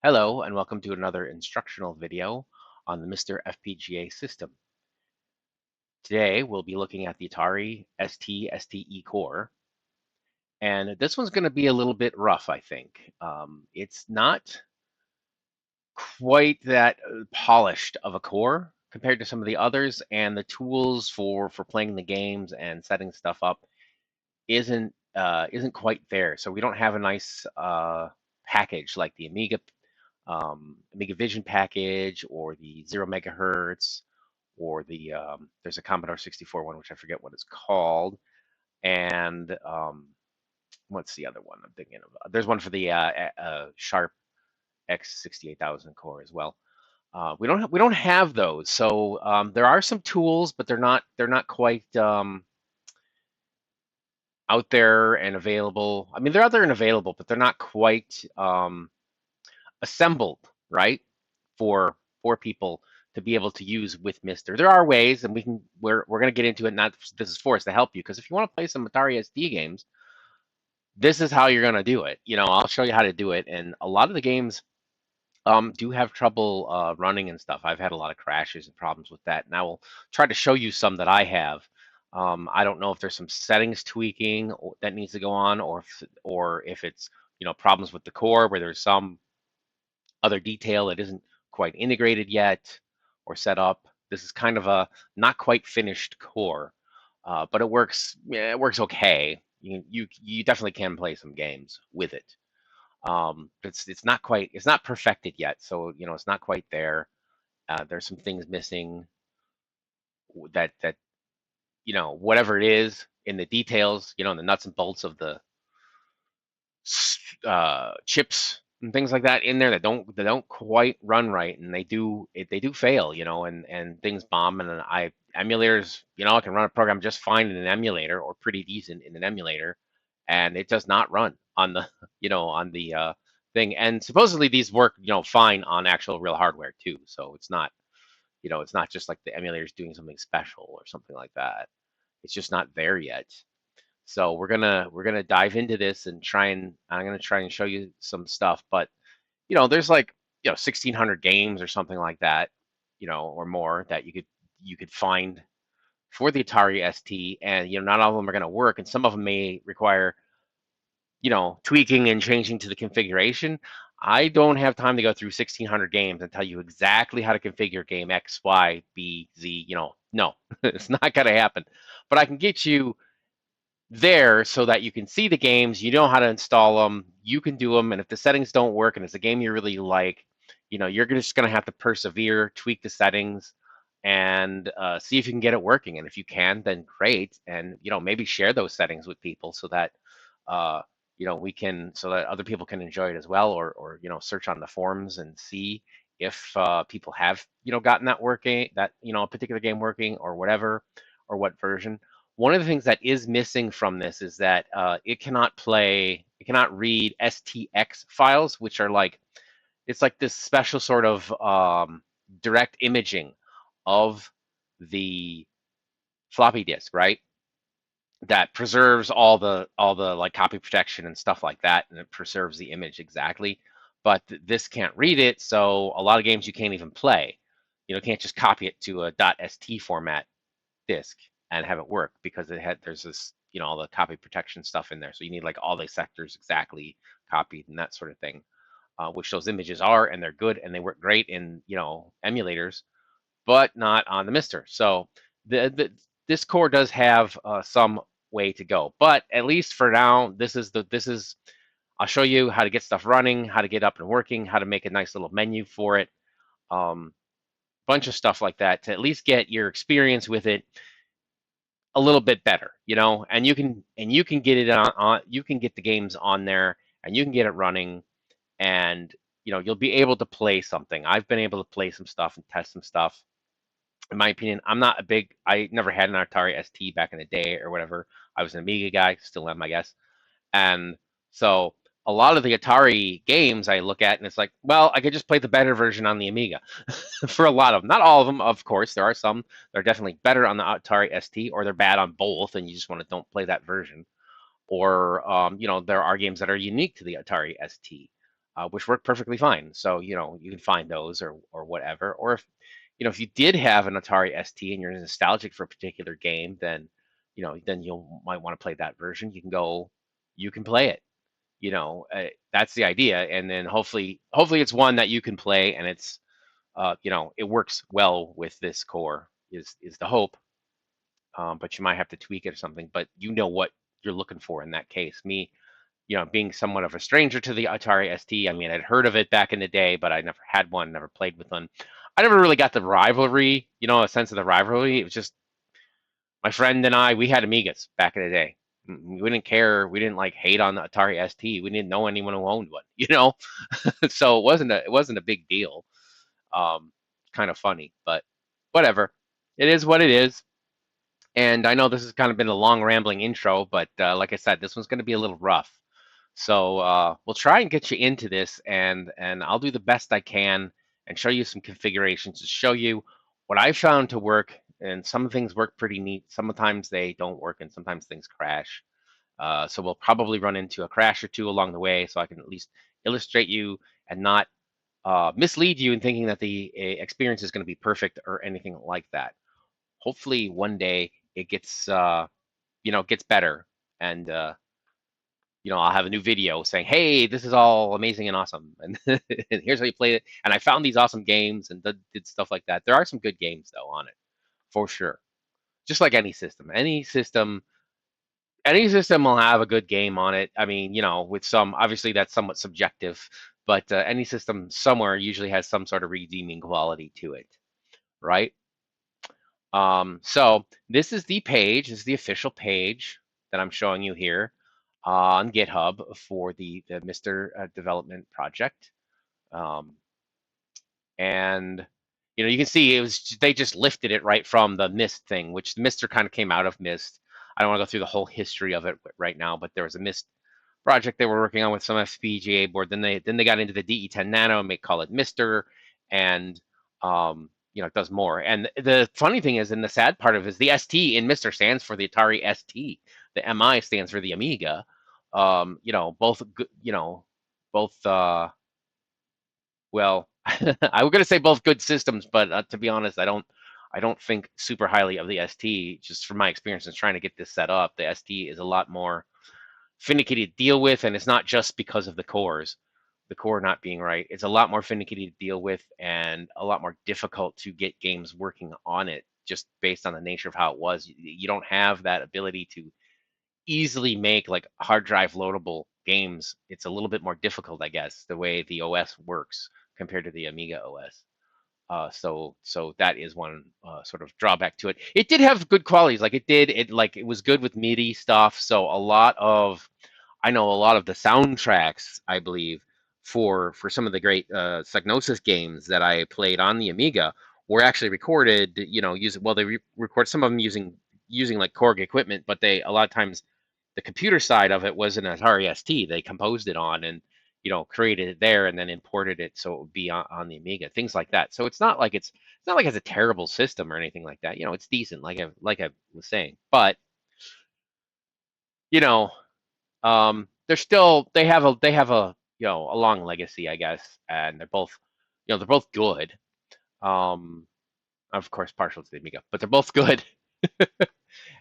Hello and welcome to another instructional video on the MiSTer FPGA system. Today we'll be looking at the Atari ST STE core, and this one's going to be a little bit rough, I think. It's not quite that polished of a core compared to some of the others, and the tools for playing the games and setting stuff up isn't quite there. So we don't have a nice package like the Amiga Vision package or the 0 MHz or there's a Commodore 64 one, which I forget what it's called. And what's the other one I'm thinking of? There's one for the Sharp X68000 core as well. We don't have those, so there are some tools, but they're not quite out there and available. I mean, they're out there and available, but they're not quite assembled, right, for people to be able to use with MiSTer. There are ways, and we're going to get into it. Not this is for us to help you, because if you want to play some Atari ST games, this is how you're going to do it. I'll show you how to do it, and a lot of the games do have trouble running and stuff. I've had a lot of crashes and problems with that, and I will try to show you some that I have. I don't know if there's some settings tweaking that needs to go on, or if it's problems with the core where there's some other detail that isn't quite integrated yet or set up. This is kind of a not quite finished core, but it works. Yeah, it works okay. You definitely can play some games with it. It's not perfected yet, so it's not quite there. There's some things missing that whatever it is in the details, in the nuts and bolts of the chips and things like that in there that don't quite run right, and they do fail, and things bomb. And emulators, I can run a program just fine in an emulator, or pretty decent in an emulator, and it does not run on the on the thing. And supposedly these work fine on actual real hardware too, so it's not it's not just like the emulator's doing something special or something like that. It's just not there yet. So we're gonna dive into this and I'm gonna try and show you some stuff. But there's like 1,600 games or something like that, or more, that you could find for the Atari ST, and not all of them are gonna work, and some of them may require tweaking and changing to the configuration. I don't have time to go through 1,600 games and tell you exactly how to configure game X, Y, B, Z. No, it's not gonna happen. But I can get you there so that you can see the games, you know how to install them, you can do them, and if the settings don't work and it's a game you really like, you're just going to have to persevere, tweak the settings, and see if you can get it working. And if you can, then great. And maybe share those settings with people so that so that other people can enjoy it as well, or search on the forums and see if people have gotten that working, that a particular game working, or whatever, or what version. One of the things that is missing from this is that it cannot read STX files, which are it's like this special sort of direct imaging of the floppy disk, right? That preserves all the like copy protection and stuff like that, and it preserves the image exactly. But this can't read it, so a lot of games you can't even play. You can't just copy it to a .st format disk and have it work, because there's this all the copy protection stuff in there, so you need like all the sectors exactly copied and that sort of thing, which those images are, and they're good and they work great in emulators, but not on the MiSTer. So this core does have some way to go, but at least for now, this is I'll show you how to get stuff running, how to get up and working, how to make a nice little menu for it, bunch of stuff like that, to at least get your experience with it a little bit better, and you can get it on you can get the games on there, and you can get it running, and you'll be able to play something. I've been able to play some stuff and test some stuff. In my opinion, I never had an Atari ST back in the day or whatever. I was an Amiga guy, still am, I guess. And so a lot of the Atari games I look at, and it's like, well, I could just play the better version on the Amiga for a lot of them. Not all of them, of course. There are some that are definitely better on the Atari ST, or they're bad on both, and you just don't play that version. Or there are games that are unique to the Atari ST. which work perfectly fine. So, you know, you can find those or whatever. Or if, you know, if you did have an Atari ST and you're nostalgic for a particular game, then, you know, then you might want to play that version. You can go, you can play it. You know, that's the idea. And then hopefully it's one that you can play and it's, you know, it works well with this core is the hope. But you might have to tweak it or something. But you know what you're looking for in that case. Me, you know, being somewhat of a stranger to the Atari ST, I mean, I'd heard of it back in the day, but I never had one, never played with one. I never really got the rivalry, you know, a sense of the rivalry. It was just my friend and I, we had Amigas back in the day. We didn't care. We didn't like hate on the Atari ST. We didn't know anyone who owned one, you know. So it wasn't a big deal. Um, kind of funny, but whatever. It is what it is. And I know this has kind of been a long rambling intro, but like I said, this one's going to be a little rough. So we'll try and get you into this, and I'll do the best I can and show you some configurations to show you what I found to work. And some things work pretty neat. Sometimes they don't work, and sometimes things crash. So we'll probably run into a crash or two along the way, so I can at least illustrate you and not mislead you in thinking that the experience is going to be perfect or anything like that. Hopefully, one day it gets you know, gets better, and you know, I'll have a new video saying, "Hey, this is all amazing and awesome, and, and here's how you play it." And I found these awesome games and did stuff like that. There are some good games though on it, for sure. Just like any system will have a good game on it. I mean, you know, with some obviously that's somewhat subjective, but any system somewhere usually has some sort of redeeming quality to it, right? So this is the page, this is the official page that I'm showing you here on GitHub for the MiSTer development project. Um, and you know, you can see they just lifted it right from the Mist thing, which MiSTer kind of came out of Mist. I don't want to go through the whole history of it right now, but there was a Mist project they were working on with some FPGA board. Then they got into the DE10 Nano and call it MiSTer, and you know, it does more. And the funny thing is, and the sad part of it is the ST in MiSTer stands for the Atari ST. The MI stands for the Amiga. You know, both you know, both well, I was gonna say both good systems, but to be honest, I don't think super highly of the ST. Just from my experience in trying to get this set up, the ST is a lot more finicky to deal with, and it's not just because of the core not being right. It's a lot more finicky to deal with and a lot more difficult to get games working on it, just based on the nature of how it was. You don't have that ability to easily make like hard drive loadable games. It's a little bit more difficult, I guess, the way the OS works compared to the Amiga OS. So that is one sort of drawback to it. It did have good qualities, like it was good with MIDI stuff. So I know a lot of the soundtracks, I believe, for some of the great Psygnosis games that I played on the Amiga were actually recorded, you know, they record some of them using like Korg equipment, but they a lot of times the computer side of it was an Atari ST. They composed it on and you know created it there and then imported it so it would be on the Amiga, things like that. So it's not like it's a terrible system or anything like that. You know, it's decent, like I was saying, but you know, they have a you know a long legacy, I guess, and they're both you know they're both good. Um, of course, partial to the Amiga, but they're both good,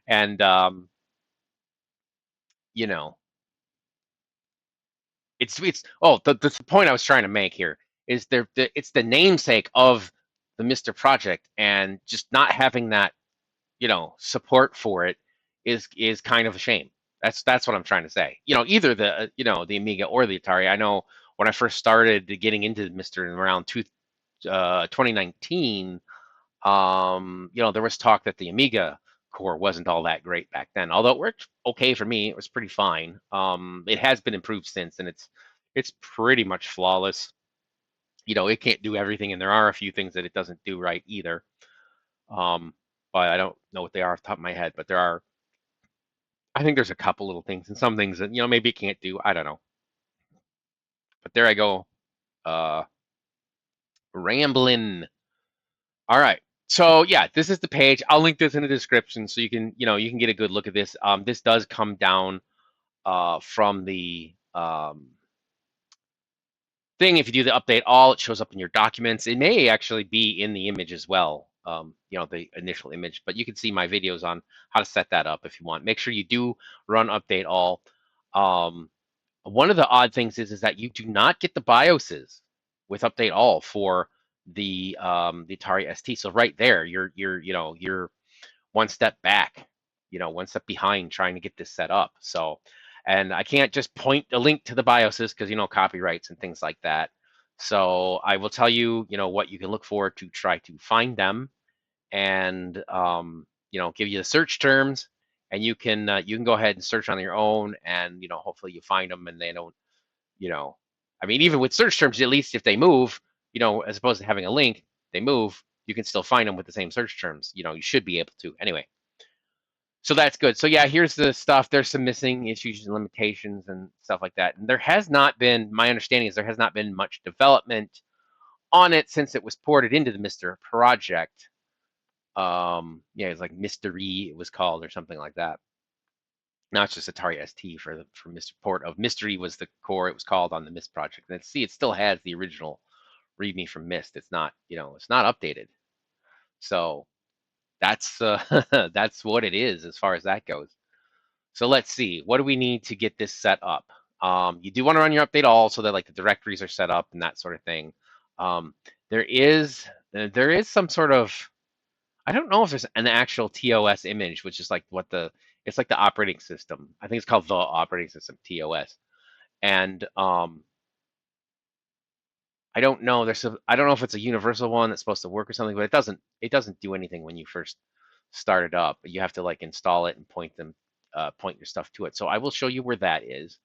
and you know it's oh the point I was trying to make here is it's the namesake of the MiSTer project, and just not having that you know support for it is kind of a shame. That's what I'm trying to say. You know, either the you know the Amiga or the Atari. I know when I first started getting into MiSTer in around 2019, you know, there was talk that the Amiga core wasn't all that great back then. Although it worked okay for me, it was pretty fine. It has been improved since, and it's pretty much flawless. You know, it can't do everything, and there are a few things that it doesn't do right either. Um, but I don't know what they are off the top of my head. But I think there's a couple little things, and some things that you know maybe it can't do. I don't know. But there I go, uh, rambling. All right. So yeah, this is the page. I'll link this in the description so you can get a good look at this. This does come down from the thing. If you do the update all, it shows up in your documents. It may actually be in the image as well, you know, the initial image, but you can see my videos on how to set that up if you want. Make sure you do run update all. One of the odd things is that you do not get the BIOSes with update all for the Atari ST. So right there, you're one step back, you know, one step behind trying to get this set up. So, and I can't just point a link to the BIOSes because, you know, copyrights and things like that. So I will tell you, you know, what you can look for to try to find them, and you know, give you the search terms, and you can go ahead and search on your own, and you know, hopefully you find them and they don't, you know, I mean, even with search terms, at least if they move, you know, as opposed to having a link, they move, you can still find them with the same search terms. You know, you should be able to anyway. So that's good. So yeah, here's the stuff. There's some missing issues and limitations and stuff like that. And there has not been, my understanding is there has not been much development on it since it was ported into the MiSTer project. Yeah, it's like Mystery it was called or something like that. Now it's just Atari ST for MiSTer port of Mystery was the core it was called on the MIST project. And see, it still has the original README from MIST. It's not, you know, it's not updated. So that's that's what it is as far as that goes. So let's see, what do we need to get this set up? You do want to run your update all so that like the directories are set up and that sort of thing. There is some sort of, I don't know if there's an actual TOS image, which is like what it's like the operating system. I think it's called the operating system, TOS. And I don't know. I don't know if it's a universal one that's supposed to work or something, but it doesn't do anything when you first start it up. You have to like install it and point your stuff to it. So I will show you where that is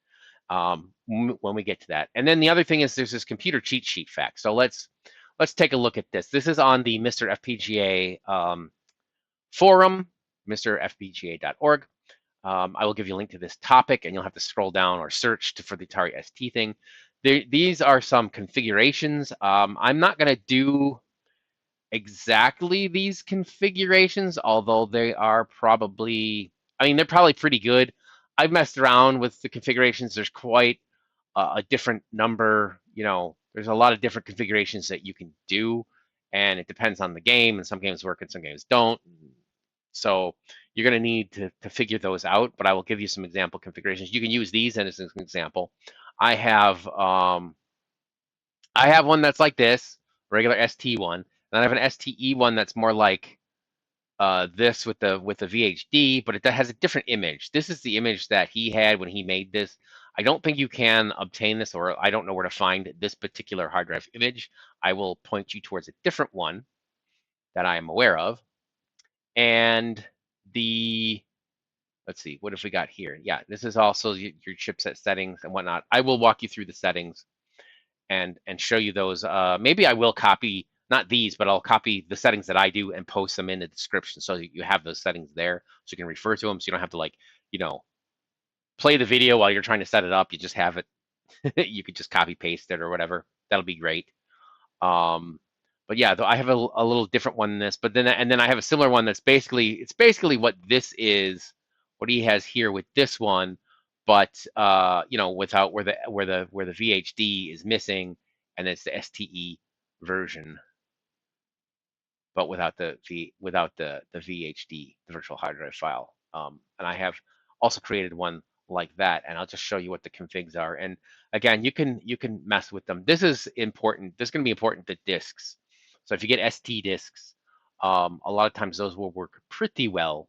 when we get to that. And then the other thing is there's this computer cheat sheet fact. So let's take a look at this. This is on the MiSTer FPGA forum, MiSTerFPGA.org. I will give you a link to this topic, and you'll have to scroll down or search for the Atari ST thing. These are some configurations. I'm not going to do exactly these configurations, although they are probably, I mean, they're probably pretty good. I've messed around with the configurations. There's quite a different number, you know, there's a lot of different configurations that you can do, and it depends on the game, and some games work and some games don't. So you're going to need to figure those out, but I will give you some example configurations. You can use these as an example. I have one that's like this, regular ST one, and I have an STE one that's more like this with the VHD, but it has a different image. This is the image that he had when he made this. I don't think you can obtain this, or I don't know where to find this particular hard drive image. I will point you towards a different one that I am aware of. And let's see, what have we got here? Yeah, this is also your chipset settings and whatnot. I will walk you through the settings and show you those. Maybe I will copy, not these, but I'll copy the settings that I do and post them in the description so you have those settings there so you can refer to them, so you don't have to, like, you know, play the video while you're trying to set it up. You just have it. You could just copy paste it or whatever. That'll be great. But yeah, I have a little different one than this, but then I have a similar one that's basically what this is, what he has here with this one, but you know, without where the VHD is missing, and it's the STE version, but without the VHD, the virtual hard drive file. And I have also created one like that, and I'll just show you what the configs are. And again, you can mess with them. This is important. This is going to be important to disks. So if you get ST disks, a lot of times those will work pretty well,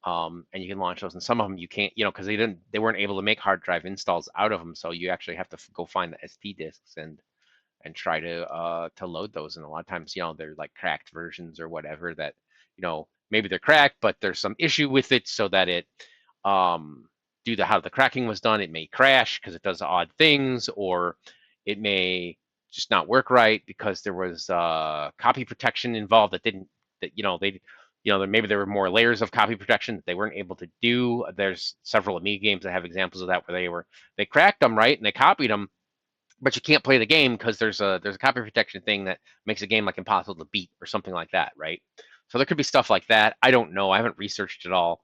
and you can launch those. And some of them you can't, you know, because they weren't able to make hard drive installs out of them. So you actually have to go find the ST disks and try to load those. And a lot of times, you know, they're like cracked versions or whatever that, you know, maybe they're cracked, but there's some issue with it so that it, due to how the cracking was done, it may crash because it does odd things, or it may just not work right because there was copy protection involved that didn't, that, you know, maybe there were more layers of copy protection that they weren't able to do. There's several Amiga games that have examples of that where they cracked them right and they copied them, but you can't play the game because there's a copy protection thing that makes a game like impossible to beat or something like that, right? So there could be stuff like that. I don't know. I haven't researched it all.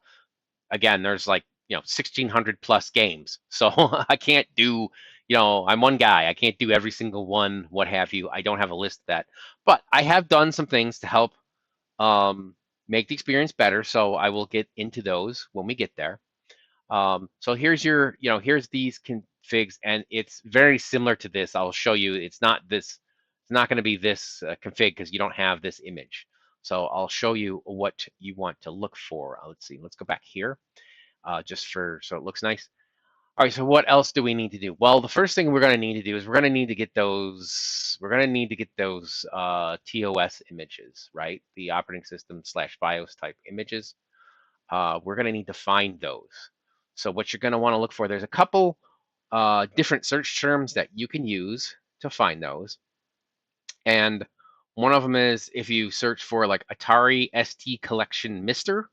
Again, there's like, you know, 1,600 plus games, so I can't do, I'm one guy. I can't do every single one, what have you. I don't have a list of that. But I have done some things to help make the experience better. So I will get into those when we get there. So here's here's these configs, and it's very similar to this. I'll show you. It's not going to be this config because you don't have this image. So I'll show you what you want to look for. Let's see. Let's go back here, so it looks nice. All right. So what else do we need to do? Well, the first thing we're going to need to do is we're going to need to get those. We're going to need to get those TOS images, right? The operating system / BIOS type images. We're going to need to find those. So what you're going to want to look for, there's a couple different search terms that you can use to find those. And one of them is if you search for like Atari ST collection MiSTer,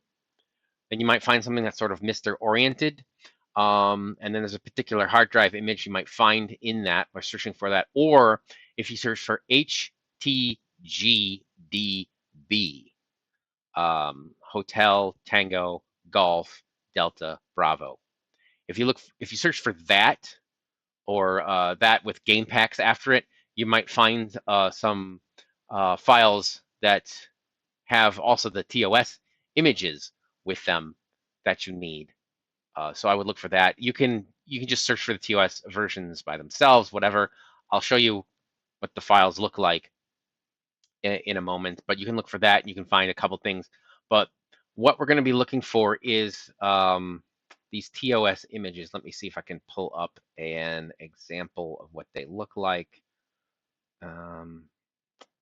then you might find something that's sort of MiSTer oriented. And then there's a particular hard drive image you might find in that by searching for that. Or if you search for HTGDB, Hotel, Tango, Golf, Delta, Bravo. If you search for that, or that with game packs after it, you might find some files that have also the TOS images with them that you need. So I would look for that. You can just search for the TOS versions by themselves, whatever. I'll show you what the files look like in a moment, but you can look for that and you can find a couple things. But what we're going to be looking for is these TOS images. Let me see if I can pull up an example of what they look like.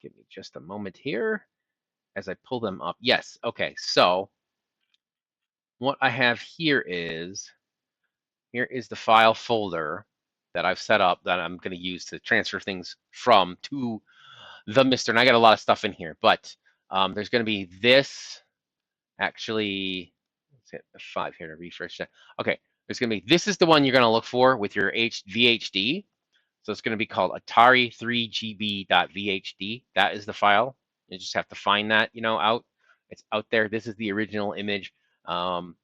Give me just a moment here as I pull them up. Yes, okay, so what I have here is the file folder that I've set up that I'm going to use to transfer things from to the MiSTer. And I got a lot of stuff in here, but there's going to be this. Actually, let's hit F5 here to refresh that. Okay, there's going to be, this is the one you're going to look for with your VHD. So it's going to be called Atari 3GB.VHD. That is the file. You just have to find that, out. It's out there. This is the original image.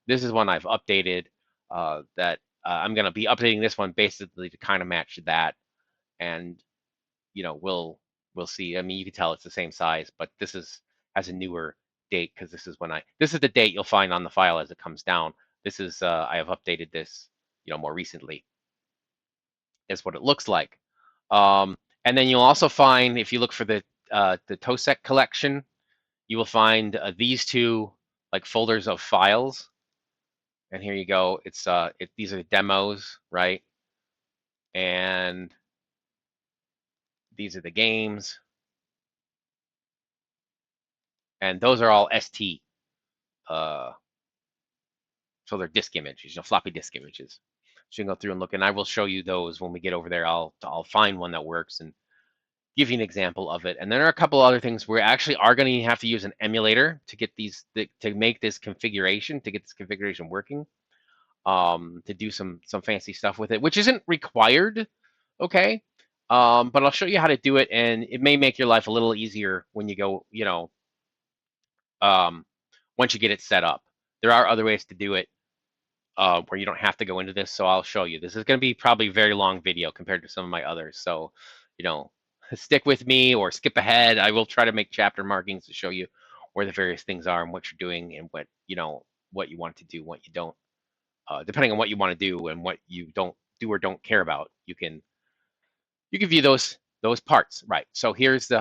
This is one I've updated. I'm going to be updating this one basically to kind of match that, and we'll see. I mean, you can tell it's the same size, but this has a newer date because this is the date you'll find on the file as it comes down. This is I have updated this, more recently. Is what it looks like. And then you'll also find, if you look for the TOSEC collection, you will find these two like folders of files. And here you go. These are the demos, right? And these are the games. And those are all ST. So they're disk images, floppy disk images. So you can go through and look, and I will show you those when we get over there. I'll find one that works and give you an example of it. And there are a couple other things we actually are going to have to use an emulator to get to make this configuration, working, to do some fancy stuff with it, which isn't required, okay? But I'll show you how to do it, and it may make your life a little easier when you go, once you get it set up. There are other ways to do it where you don't have to go into this, so I'll show you. This is going to be probably a very long video compared to some of my others, so, stick with me or skip ahead. I will try to make chapter markings to show you where the various things are and what you're doing and what you want to do, what you don't. Depending on what you want to do and what you don't do or don't care about, you can view those parts. Right. So here's the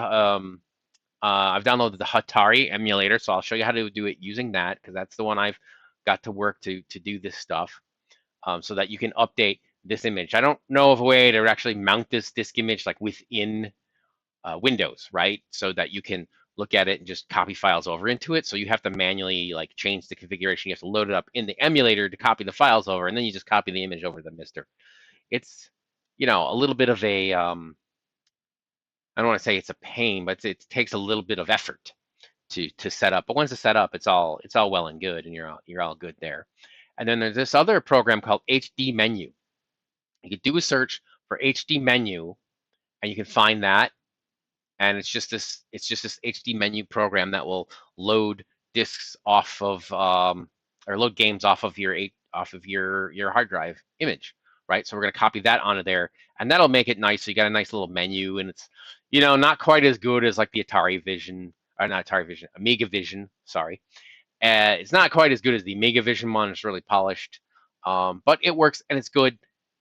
I've downloaded the Hatari emulator, so I'll show you how to do it using that because that's the one I've got to work to do this stuff, so that you can update this image. I don't know of a way to actually mount this disk image like within Windows, right? So that you can look at it and just copy files over into it. So you have to manually like change the configuration. You have to load it up in the emulator to copy the files over, and then you just copy the image over to the MiSTer. It's a little bit of a I don't want to say it's a pain, but it takes a little bit of effort to set up. But once it's set up, it's all well and good, and you're all good there. And then there's this other program called HDMENU. You can do a search for HDMENU, and you can find that. And it's just this HDMENU program that will load disks off of or load games off of your hard drive image right? So we're going to copy that onto there, and that'll make it nice. So you got a nice little menu, and it's, you know, not quite as good as like the Atari Vision, or not Atari Vision, Amiga Vision, sorry. It's not quite as good as the Amiga Vision one. It's really polished, but it works and it's good,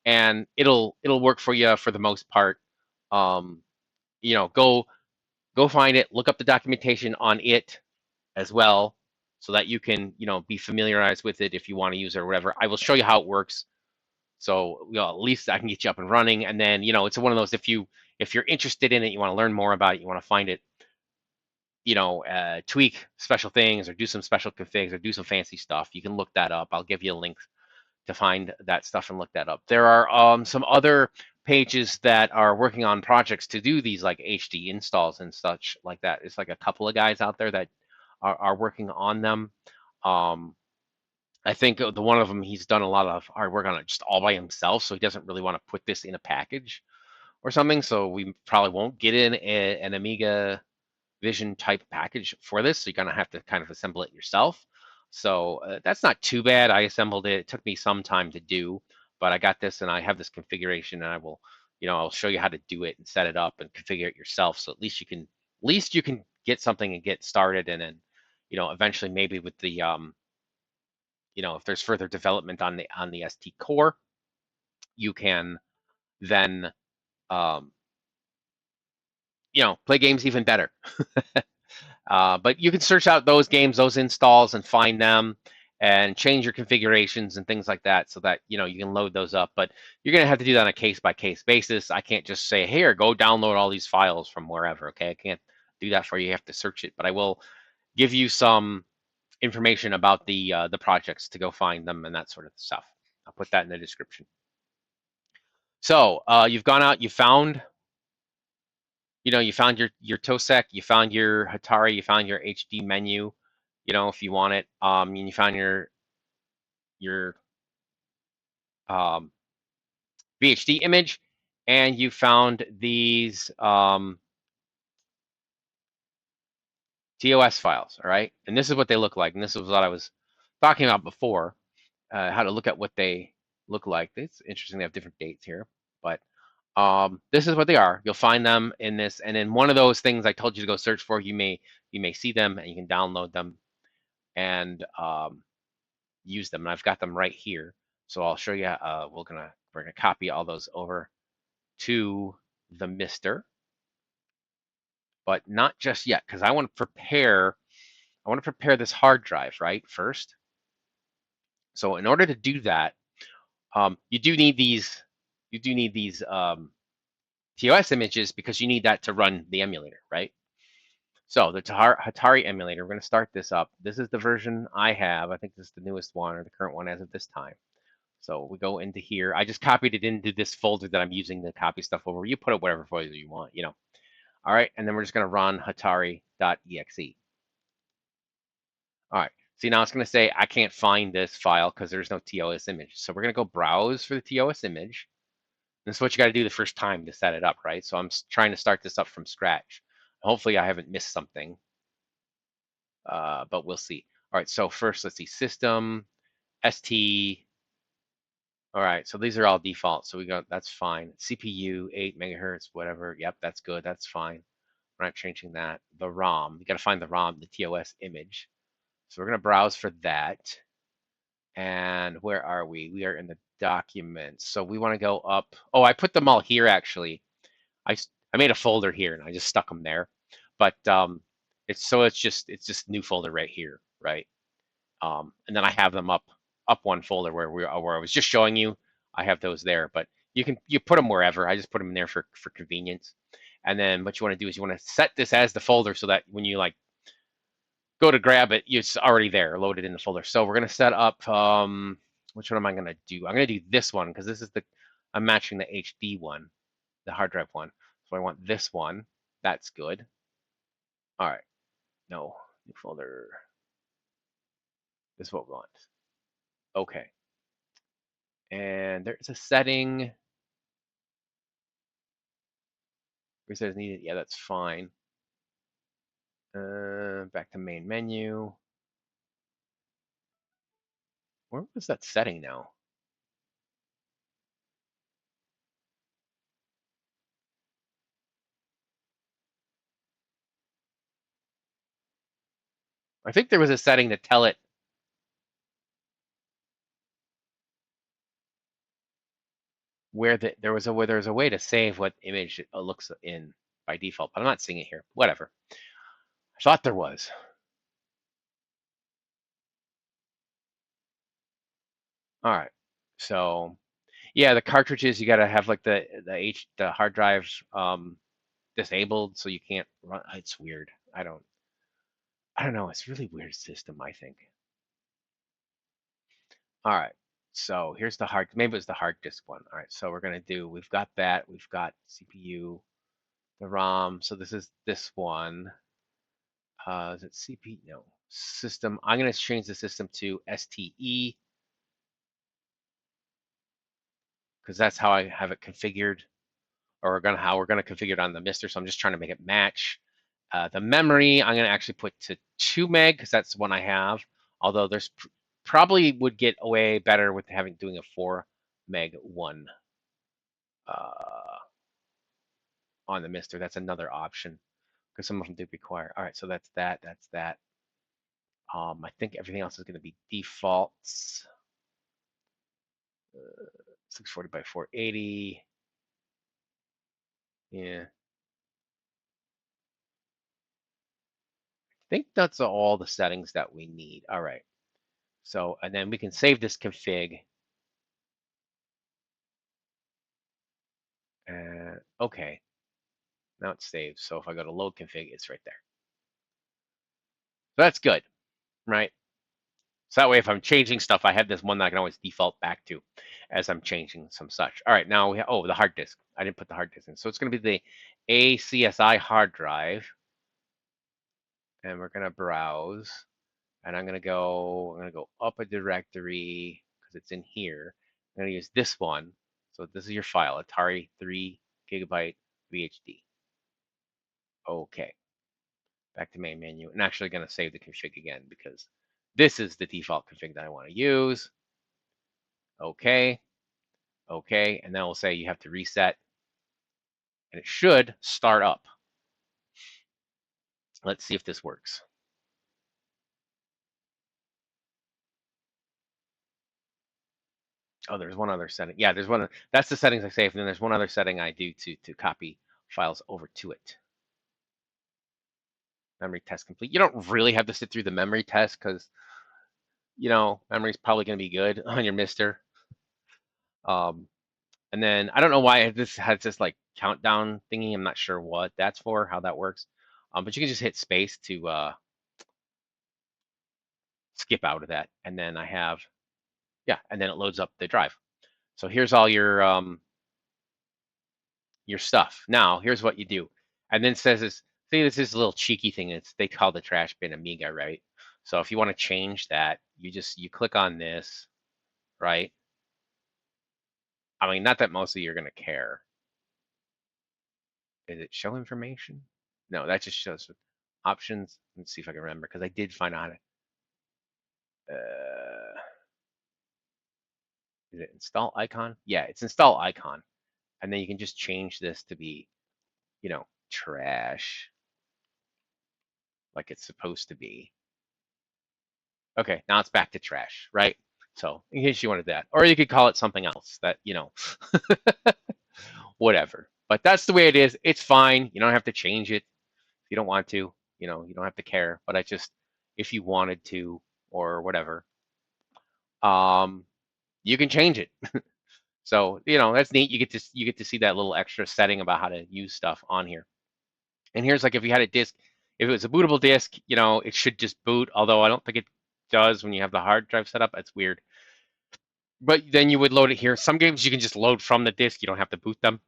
and it'll work for you for the most part. Um, you know, go find it, look up the documentation on it as well, so that you can, you know, be familiarized with it if you want to use it or whatever. I will show you how it works, so, you know, at least I can get you up and running. And then, you know, it's one of those, if you're interested in it, you want to learn more about it, you want to find it, you know, tweak special things or do some special configs or do some fancy stuff, you can look that up. I'll give you a link to find that stuff and look that up. There are some other pages that are working on projects to do these like HD installs and such like that. It's like a couple of guys out there that are working on them. I think the one of them, he's done a lot of hard work on it just all by himself, so he doesn't really want to put this in a package or something. So we probably won't get in an Amiga Vision type package for this. So you're gonna have to kind of assemble it yourself. So that's not too bad. I assembled it. It took me some time to do, but I got this and I have this configuration, and I will, you know, I'll show you how to do it and set it up and configure it yourself. So at least you can get something and get started, and then, you know, eventually maybe with the you know, if there's further development on the ST core, you can then you know, play games even better. But you can search out those games, those installs, and find them and change your configurations and things like that, so that, you know, you can load those up. But you're gonna have to do that on a case-by-case basis. I can't just say, here, go download all these files from wherever. Okay, I can't do that for you. You have to search it. But I will give you some information about the projects to go find them and that sort of stuff. I'll put that in the description. So you've gone out, you found, you know, you found your TOSEC, you found your Hatari, you found your HD menu, you know, if you want it, and you found your VHD image, and you found these TOS files, all right? And this is what they look like, and this is what I was talking about before, how to look at what they look like. It's interesting they have different dates here, but this is what they are. You'll find them in this, and in one of those things I told you to go search for, you may see them, and you can download them and use them. And I've got them right here, so I'll show you. We're gonna copy all those over to the MiSTer, but not just yet, because I want to prepare. I want to prepare this hard drive right first. So in order to do that, you do need these. You do need these TOS images, because you need that to run the emulator, right? So the Hatari emulator, we're going to start this up. This is the version I have. I think this is the newest one, or the current one as of this time. So we go into here. I just copied it into this folder that I'm using to copy stuff over. You put it whatever folder you want, you know. All right, and then we're just going to run hatari.exe. All right, see, now it's going to say I can't find this file because there's no TOS image. So we're going to go browse for the TOS image. This is what you got to do the first time to set it up, right? So I'm trying to start this up from scratch. Hopefully I haven't missed something, but we'll see. All right, so first let's see, system, ST. All right, so these are all default. So we got, that's fine. CPU, 8 megahertz, whatever. Yep, that's good. That's fine. We're not changing that. The ROM, you got to find the ROM, the TOS image. So we're going to browse for that. And where are we? We are in the documents. So we want to go up. Oh, I put them all here actually. I made a folder here and I just stuck them there. But it's just new folder right here, right? And then I have them up one folder where I was just showing you. I have those there, but you put them wherever. I just put them in there for convenience. And then what you want to do is you want to set this as the folder, so that when you like go to grab it, it's already there, loaded in the folder. So we're gonna set up. Which one am I gonna do? I'm gonna do this one, because this is I'm matching the HD one, the hard drive one. So I want this one. That's good. All right. No, new folder. This is what we want. Okay. And there's a setting. Reset is needed. Yeah, that's fine. Back to main menu. Where was that setting now? I think there was a setting to tell it where there's a way to save what image it looks in by default, but I'm not seeing it here. Whatever. I thought there was. All right. So yeah, the cartridges you got to have like the hard drives disabled so you can't run. It's weird. I don't know. It's a really weird system, I think. All right. So here's the hard. Maybe it was the hard disk one. All right. So we're gonna do. We've got that. We've got CPU, the ROM. So this is this one. Is it CPU? No. System. I'm gonna change the system to STE because that's how I have it configured, or how we're gonna configure it on the MiSTer. So I'm just trying to make it match. The memory I'm gonna actually put to 2 meg because that's the one I have. Although there's probably would get away better with doing a 4 meg one on the MiSTer. That's another option because some of them do require. All right, so that's that. That's that. I think everything else is going to be defaults. 640 by 480. Yeah. I think that's all the settings that we need. All right. So, and then we can save this config. Okay. Now it's saved. So if I go to load config, it's right there. So that's good, right? So that way, if I'm changing stuff, I have this one that I can always default back to as I'm changing some such. All right, now we have, the hard disk. I didn't put the hard disk in. So it's going to be the ACSI hard drive. And we're going to browse. And I'm going to go up a directory because it's in here. I'm going to use this one. So this is your file, Atari 3 gigabyte VHD. Okay. Back to main menu. And actually going to save the config again because this is the default config that I want to use. Okay. Okay. And then we'll say you have to reset. And it should start up. Let's see if this works. Oh, there's one other setting. Yeah, there's one. That's the settings I saved. And then there's one other setting I do to copy files over to it. Memory test complete. You don't really have to sit through the memory test because, memory's probably going to be good on your MiSTer. And then I don't know why this has this like countdown thingy. I'm not sure what that's for, how that works. But you can just hit space to skip out of that. And then I have, and then it loads up the drive. So here's all your stuff. Now, here's what you do. And then it says this, see, this is a little cheeky thing. They call the trash bin Amiga, right? So if you want to change that, you click on this, right? I mean, not that most of you are going to care. Is it show information? No, that just shows options. Let's see if I can remember because I did find out. Is it install icon? Yeah, it's install icon. And then you can just change this to be, trash, like it's supposed to be. Okay, now it's back to trash, right? So in case you wanted that, or you could call it something else that, whatever. But that's the way it is. It's fine. You don't have to change it if you don't want to. You don't have to care. But if you wanted to or whatever, you can change it. So that's neat. You get to see that little extra setting about how to use stuff on here. And here's like if you had a disk, if it was a bootable disk, it should just boot. Although I don't think it does when you have the hard drive set up. That's weird. But then you would load it here. Some games you can just load from the disk. You don't have to boot them.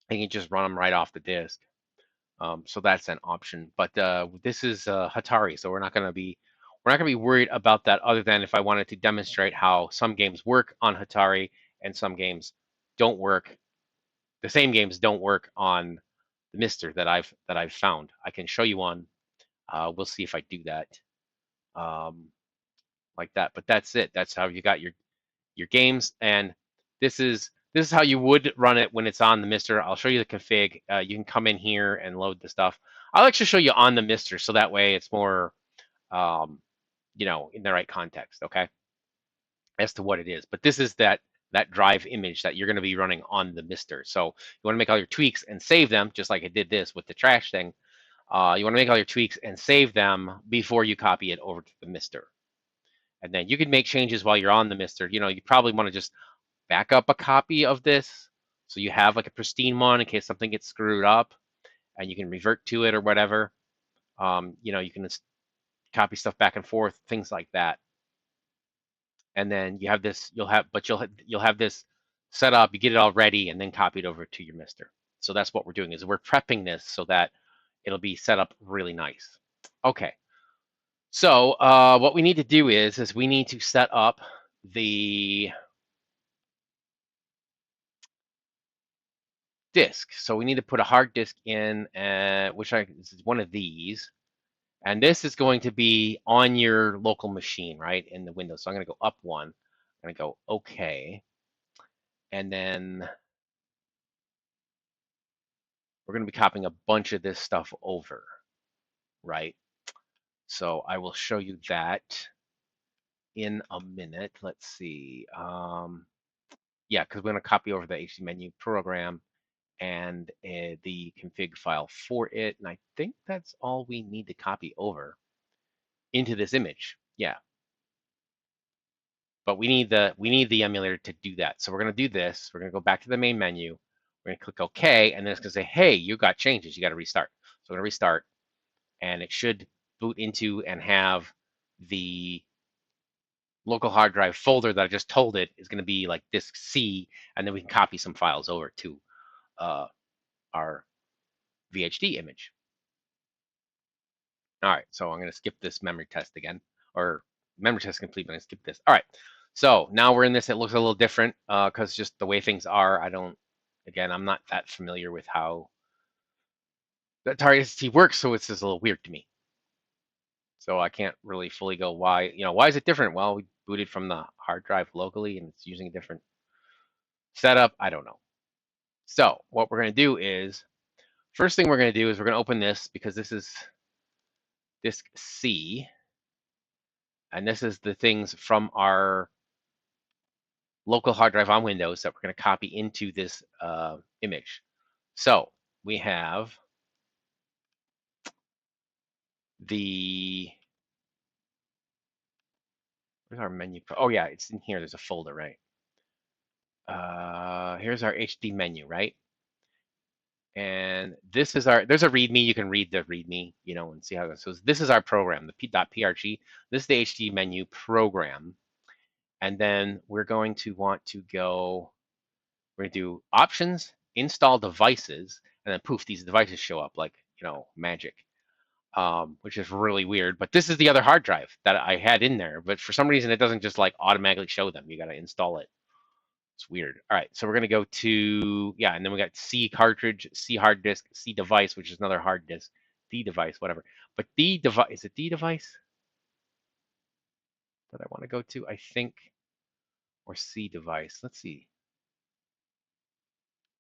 And you can just run them right off the disk. So that's an option. But this is Hatari, so we're not going to be worried about that. Other than if I wanted to demonstrate how some games work on Hatari and some games don't work. The same games don't work on the MiSTer that I've found. I can show you one. We'll see if I do that. Like that. But that's it. That's how you got your games. And this is how you would run it when it's on the MiSTer. I'll show you the config. You can come in here and load the stuff. I'll actually show you on the MiSTer, so that way it's more you know, in the right context, okay, as to what it is. But this is that drive image that you're going to be running on the MiSTer. So you want to make all your tweaks and save them, just like I did this with the trash thing. You want to make all your tweaks and save them before you copy it over to the MiSTer. And then you can make changes while you're on the MiSTer. You know, you probably want to just back up a copy of this so you have like a pristine one in case something gets screwed up, and you can revert to it or whatever. You know, you can just copy stuff back and forth, things like that. And then you have this, you'll have this set up, you get it all ready, and then copy it over to your MiSTer. So that's what we're doing, is we're prepping this so that it'll be set up really nice. Okay. So what we need to do is we need to set up the disk. So we need to put a hard disk in, this is one of these. And this is going to be on your local machine, right, in the Windows. So I'm going to go up one. I'm going to go OK. And then we're going to be copying a bunch of this stuff over, right? So I will show you that in a minute. Let's see. Yeah, because we're going to copy over the HDMENU program and the config file for it. And I think that's all we need to copy over into this image. Yeah. But we need the emulator to do that. So we're going to do this. We're going to go back to the main menu. We're going to click OK, and then it's going to say, hey, you got changes. You got to restart. So we're going to restart, and it should boot into and have the local hard drive folder that I just told it is going to be like disk C, and then we can copy some files over to our VHD image. All right, so I'm going to skip this memory test again, or memory test complete, but I skip this. All right, so now we're in this. It looks a little different because just the way things are. Again, I'm not that familiar with how the Atari ST works, so it's just a little weird to me. So I can't really fully go why, why is it different? Well, we booted from the hard drive locally and it's using a different setup. I don't know. So what we're going to do is, first thing we're going to do is we're going to open this because this is disk C. And this is the things from our local hard drive on Windows that we're going to copy into this image. So we have where's our menu? Oh yeah, it's in here. There's a folder, right? Here's our HD menu, right? And this is there's a README. You can read the README, and see how it goes. So this is our program, the .prg. This is the HD menu program. And then we're going to want to we're going to do options, install devices, and then poof, these devices show up like, magic, which is really weird. But this is the other hard drive that I had in there. But for some reason, it doesn't just like automatically show them. You got to install it. It's weird. All right, so we're going to go to, yeah, and then we got C cartridge, C hard disk, C device, which is another hard disk, D device, whatever. But D device, is it D device that I want to go to? I think, or C device. Let's see.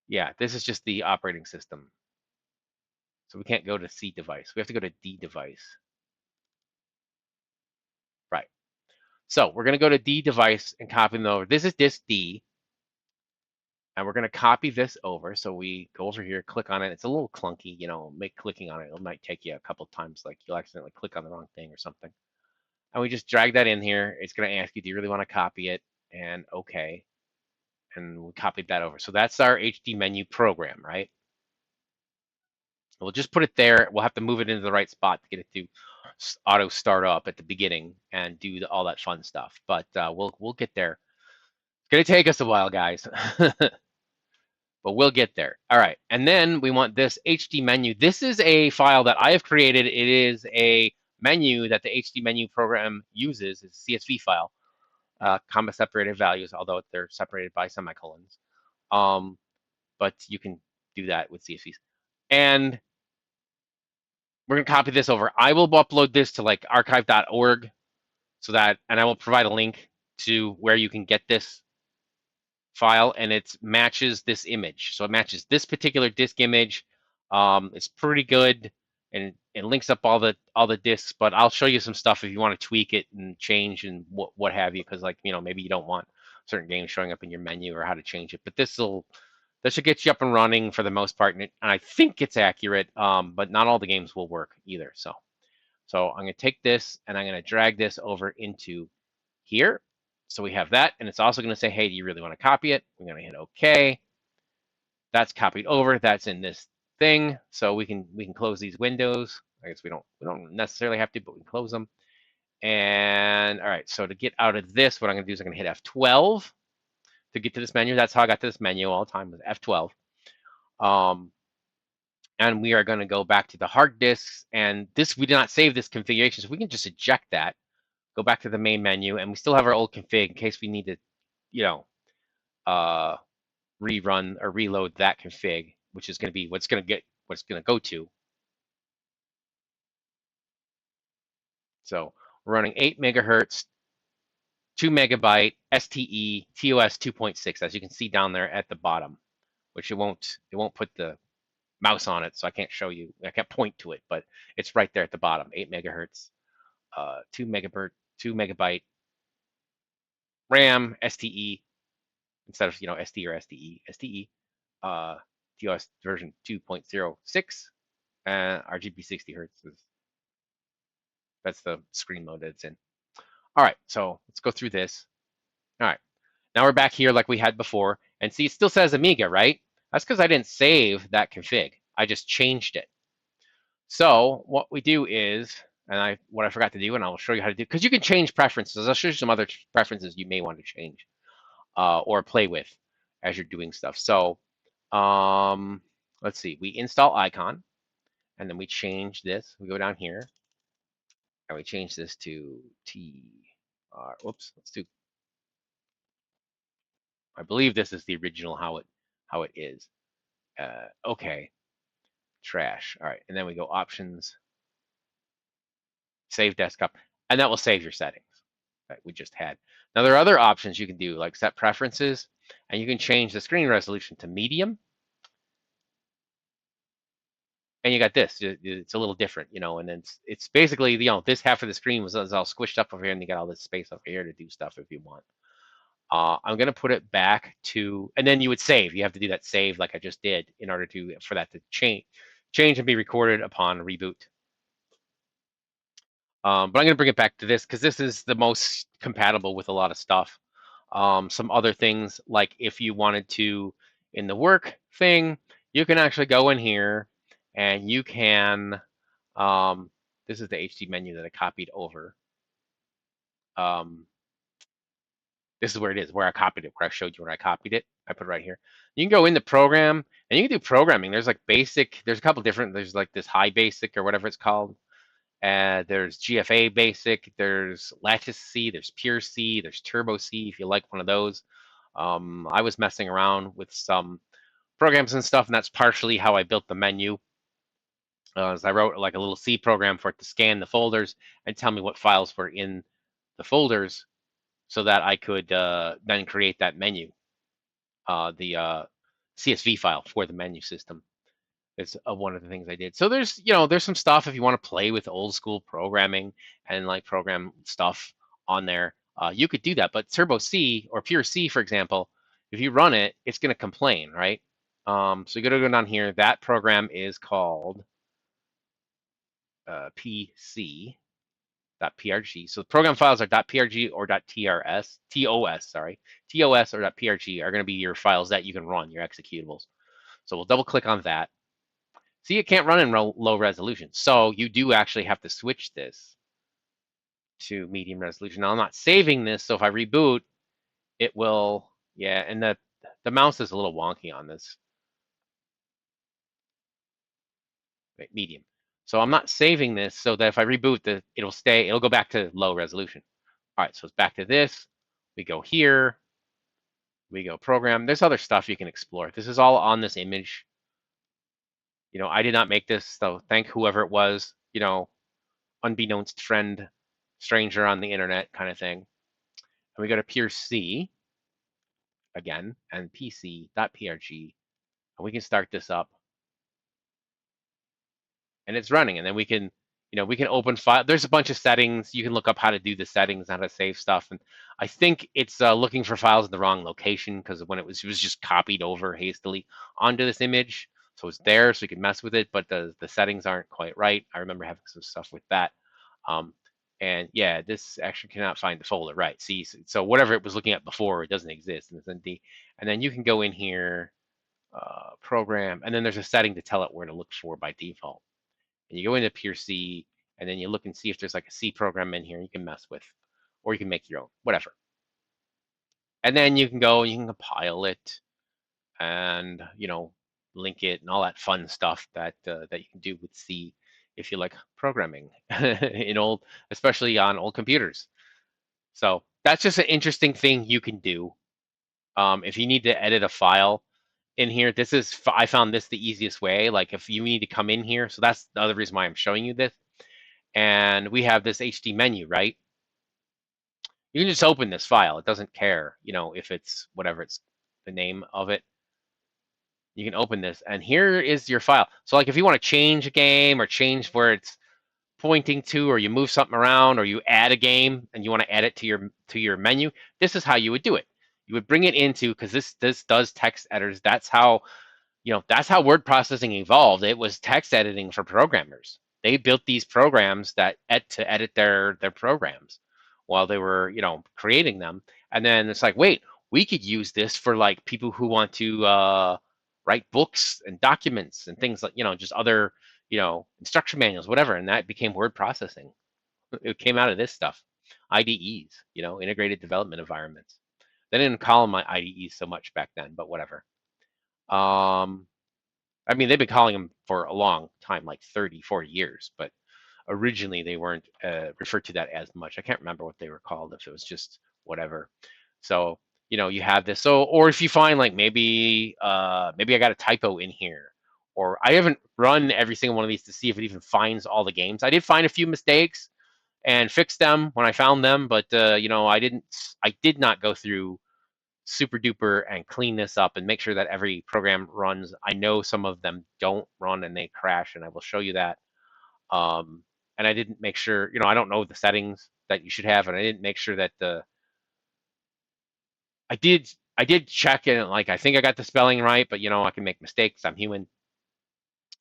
Yeah, this is just the operating system. So we can't go to C device. We have to go to D device. Right. So we're going to go to D device and copy them over. This is disk D. And we're going to copy this over. So we go over here, click on it. It's a little clunky, make clicking on it. It might take you a couple of times, like you'll accidentally click on the wrong thing or something. And we just drag that in here. It's going to ask you, do you really want to copy it? And okay. And we copied that over. So that's our HDMENU program, right? We'll just put it there. We'll have to move it into the right spot to get it to auto start up at the beginning and do all that fun stuff. But we'll get there. It's going to take us a while, guys. But we'll get there. All right, and then we want this HD menu. This is a file that I have created. It is a menu that the HD menu program uses. It's a CSV file, comma separated values, although they're separated by semicolons. But you can do that with CSVs. And we're gonna copy this over. I will upload this to like archive.org and I will provide a link to where you can get this file, and it matches this image. So it matches this particular disk image. It's pretty good. and it links up all the disks. But I'll show you some stuff if you want to tweak it and change and what have you, because like maybe you don't want certain games showing up in your menu or how to change it. But this should get you up and running for the most part, and I think it's accurate. But not all the games will work either. So I'm going to take this and I'm going to drag this over into here. So we have that, and it's also going to say, hey, do you really want to copy it? We're going to hit OK. That's copied over. That's in this thing. So we can close these windows. I guess we don't necessarily have to, but we can close them. And all right, so to get out of this, what I'm going to do is I'm going to hit F12 to get to this menu. That's how I got to this menu all the time, with F12. And we are going to go back to the hard disks, and this, we did not save this configuration, so we can just eject that, go back to the main menu, and we still have our old config in case we need to, rerun or reload that config, which is going to be what's going to go to. So we're running 8 megahertz, 2 megabyte STE TOS 2.6, as you can see down there at the bottom, which it won't put the mouse on it, so I can't show you. I can't point to it, but it's right there at the bottom. 8 megahertz, 2 megabyte RAM STE instead of SD or STE, TOS version 2.06, and RGB 60 hertz that's the screen mode that it's in. All right, so let's go through this. All right, now we're back here like we had before, and see, it still says Amiga, right? That's because I didn't save that config. I just changed it. So what we do is, and what I forgot to do, and I'll show you how to do, because you can change preferences. I'll show you some other preferences you may want to change or play with as you're doing stuff. So let's see, we install icon, and then we change this. We go down here, and we change this to oops, let's do, I believe this is the original how it is. Okay, trash. All right, and then we go options, save desktop, and that will save your settings that we just had. Now there are other options you can do, like set preferences, and you can change the screen resolution to medium. And you got this, it's a little different, and then it's basically, this half of the screen was all squished up over here, and you got all this space over here to do stuff if you want. I'm gonna put it back to, and then you would save. You have to do that save like I just did in order for that to change and be recorded upon reboot. But I'm gonna bring it back to this because this is the most compatible with a lot of stuff. Some other things, like if you wanted to, in the work thing, you can actually go in here and you can, this is the HD menu that I copied over. This is where it is, where I copied it, where I showed you where I copied it. I put it right here. You can go into program and you can do programming. There's like basic, there's a couple different, there's like this high basic or whatever it's called. There's GFA basic, there's lattice C, there's pure C, there's turbo C if you like one of those. I was messing around with some programs and stuff, and that's partially how I built the menu. As I wrote like a little C program for it to scan the folders and tell me what files were in the folders, so that I could then create that menu, the CSV file for the menu system. It's one of the things I did. So there's some stuff if you want to play with old school programming and like program stuff on there. You could do that, but Turbo C or Pure C, for example, if you run it, it's going to complain, right? So you got to go down here. That program is called PC.prg. So the program files are .prg or .tos, sorry, TOS or .prg are going to be your files that you can run, your executables. So we'll double click on that. See, it can't run in low resolution. So you do actually have to switch this to medium resolution. Now I'm not saving this, so if I reboot, it will, yeah, and the mouse is a little wonky on this. Wait, medium. So I'm not saving this so that if I reboot, it'll go back to low resolution. All right, so it's back to this. We go here. We go program. There's other stuff you can explore. This is all on this image. I did not make this, so thank whoever it was, unbeknownst friend, stranger on the internet kind of thing. And we go to pure C again and pc.prg, and we can start this up. and it's running. And then we can, we can open file. There's a bunch of settings. You can look up how to do the settings, how to save stuff. And I think it's looking for files in the wrong location, because when it was just copied over hastily onto this image. So it's there, so we can mess with it, but the settings aren't quite right. I remember having some stuff with that. And yeah, this actually cannot find the folder, right? See, so whatever it was looking at before, it doesn't exist, and it's empty. And then you can go in here, program, and then there's a setting to tell it where to look for by default. And you go into pure C, and then you look and see if there's like a C program in here you can mess with, or you can make your own, whatever. And then you can go and you can compile it, and link it and all that fun stuff that that you can do with C if you like programming in especially on old computers. So that's just an interesting thing you can do. If you need to edit a file in here, I found this the easiest way. Like if you need to come in here, so that's the other reason why I'm showing you this. And we have this HD menu, right? You can just open this file. It doesn't care, if it's whatever it's the name of it. You can open this, and here is your file. So like if you want to change a game or change where it's pointing to, or you move something around, or you add a game and you want to add it to your menu, this is how you would do it. You would bring it into, because this does text editors. That's how that's how word processing evolved. It was text editing for programmers. They built these programs to edit their programs while they were creating them. And then it's like, wait, we could use this for like people who want to write books and documents and things like just other instruction manuals, whatever. And that became word processing. It came out of this stuff. IDEs, integrated development environments. They didn't call them IDEs so much back then, but whatever. I mean, they've been calling them for a long time, like 30, 40 years, but originally they weren't referred to that as much. I can't remember what they were called, if it was just whatever. So, you have this. So, or if you find like maybe I got a typo in here, or I haven't run every single one of these to see if it even finds all the games. I did find a few mistakes and fix them when I found them, but I did not go through super duper and clean this up and make sure that every program runs. I know some of them don't run and they crash, and I will show you that. And I didn't make sure, I don't know the settings that you should have, and I didn't make sure that I did check it, like I think I got the spelling right, but I can make mistakes. I'm human.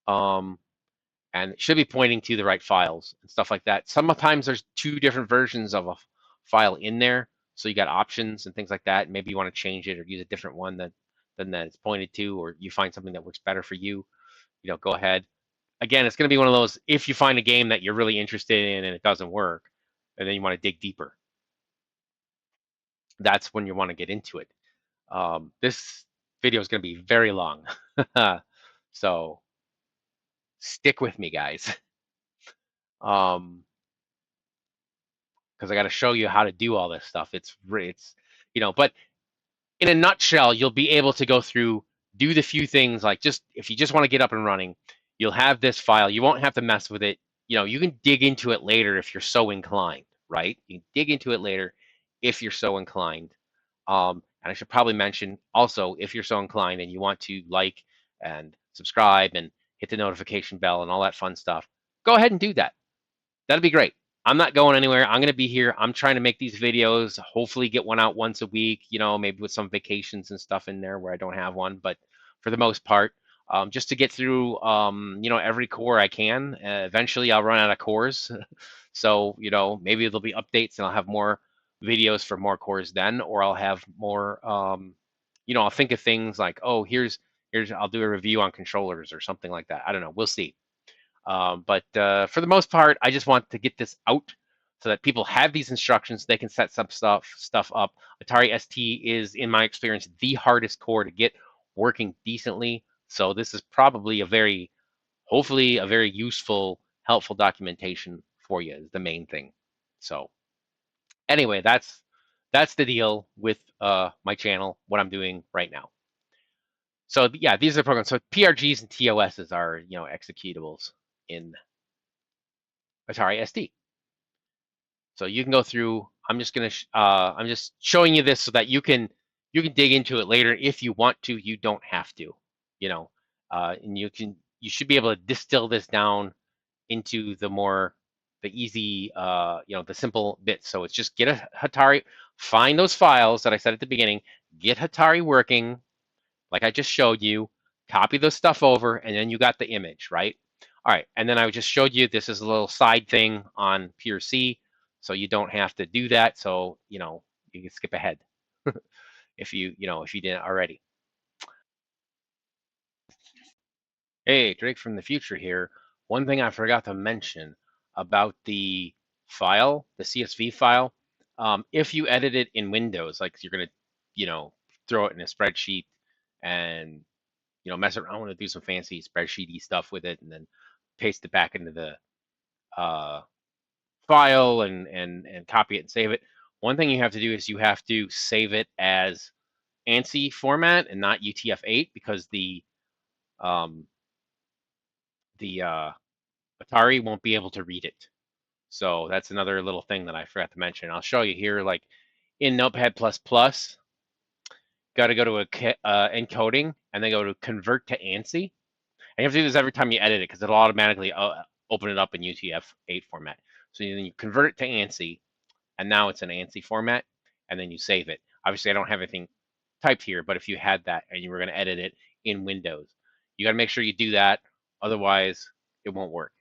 And it should be pointing to the right files and stuff like that. Sometimes there's two different versions of a file in there, so you got options and things like that. Maybe you want to change it or use a different one than that it's pointed to, or you find something that works better for you. Go ahead. Again, it's going to be one of those, if you find a game that you're really interested in and it doesn't work, and then you want to dig deeper, that's when you want to get into it. This video is going to be very long, so stick with me, guys. Because I got to show you how to do all this stuff. It's but in a nutshell, you'll be able to go through, do the few things, like just if you just want to get up and running, you'll have this file. You won't have to mess with it. You can dig into it later if you're so inclined, right? You can dig into it later if you're so inclined. And I should probably mention also, if you're so inclined and you want to like and subscribe and hit the notification bell and all that fun stuff, go ahead and do that. That'd be great. I'm not going anywhere. I'm going to be here. I'm trying to make these videos, hopefully get one out once a week, maybe with some vacations and stuff in there where I don't have one. But for the most part, just to get through, every core I can. Eventually, I'll run out of cores. So, maybe there'll be updates and I'll have more videos for more cores then, or I'll have more, I'll think of things like, oh, I'll do a review on controllers or something like that. I don't know. We'll see. But for the most part, I just want to get this out so that people have these instructions. They can set some stuff up. Atari ST is, in my experience, the hardest core to get working decently. So this is probably hopefully a very useful, helpful documentation for you, is the main thing. So anyway, that's the deal with my channel, what I'm doing right now. So yeah, these are programs. So PRGs and TOSs are executables in Atari ST. So you can go through. I'm just showing you this so that you can dig into it later if you want to. You don't have to, and you should be able to distill this down into the easy, the simple bits. So it's just get a Hatari, find those files that I said at the beginning, get Hatari working, like I just showed you, copy the stuff over, and then you got the image, right? All right, and then I just showed you this is a little side thing on Pure C, so you don't have to do that. So you can skip ahead if you didn't already. Hey, Drake from the future here. One thing I forgot to mention about the file, the CSV file, if you edit it in Windows, like you're gonna, throw it in a spreadsheet and mess around. I want to do some fancy spreadsheety stuff with it, and then paste it back into the uh, file and copy it and save it. One thing you have to do is you have to save it as ANSI format and not UTF-8 because um, the Atari won't be able to read it. So that's another little thing that I forgot to mention. I'll show you here, like in Notepad++, got to go to encoding and then go to convert to ANSI. And you have to do this every time you edit it because it'll automatically open it up in UTF-8 format. So then you convert it to ANSI, and now it's an ANSI format, and then you save it. Obviously, I don't have anything typed here, but if you had that and you were going to edit it in Windows, you got to make sure you do that. Otherwise, it won't work.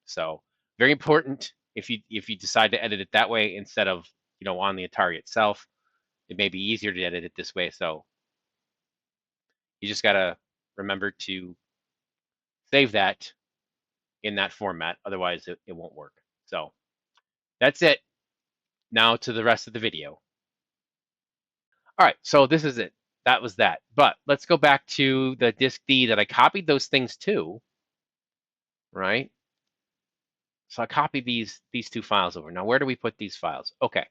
So very important if you decide to edit it that way instead of on the Atari itself. It may be easier to edit it this way. So you just got to remember to save that in that format. Otherwise, it won't work. So that's it. Now to the rest of the video. All right, so this is it. That was that. But let's go back to the disk D that I copied those things to, right? So I copied these two files over. Now, where do we put these files? Okay,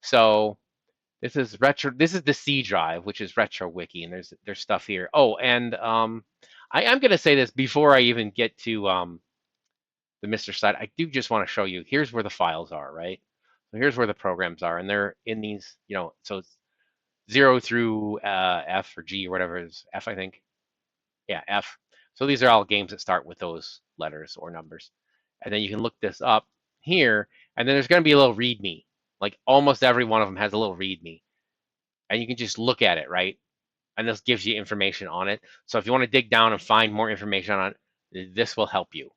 so this is the C drive, which is retro wiki, and there's stuff here. Oh, and I'm gonna say this before I even get to the MiSTer side. I do just want to show you. Here's where the files are, right? So here's where the programs are, and they're in these, so it's 0 through F or G or whatever is F, I think. Yeah, F. So these are all games that start with those letters or numbers. And then you can look this up here, and then there's going to be a little README. Like almost every one of them has a little README. And you can just look at it, right? And this gives you information on it. So if you want to dig down and find more information on it, this will help you.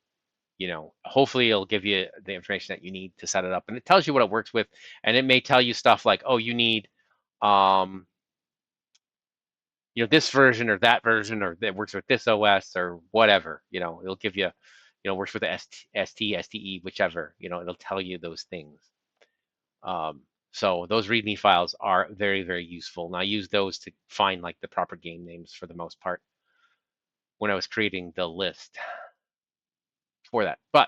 Hopefully it'll give you the information that you need to set it up. And it tells you what it works with. And it may tell you stuff like, oh, you need this version or that version, or that works with this OS or whatever. It'll give you, works with the ST, STE, whichever. It'll tell you those things. So those README files are very, very useful. And I use those to find like the proper game names for the most part when I was creating the list for that. But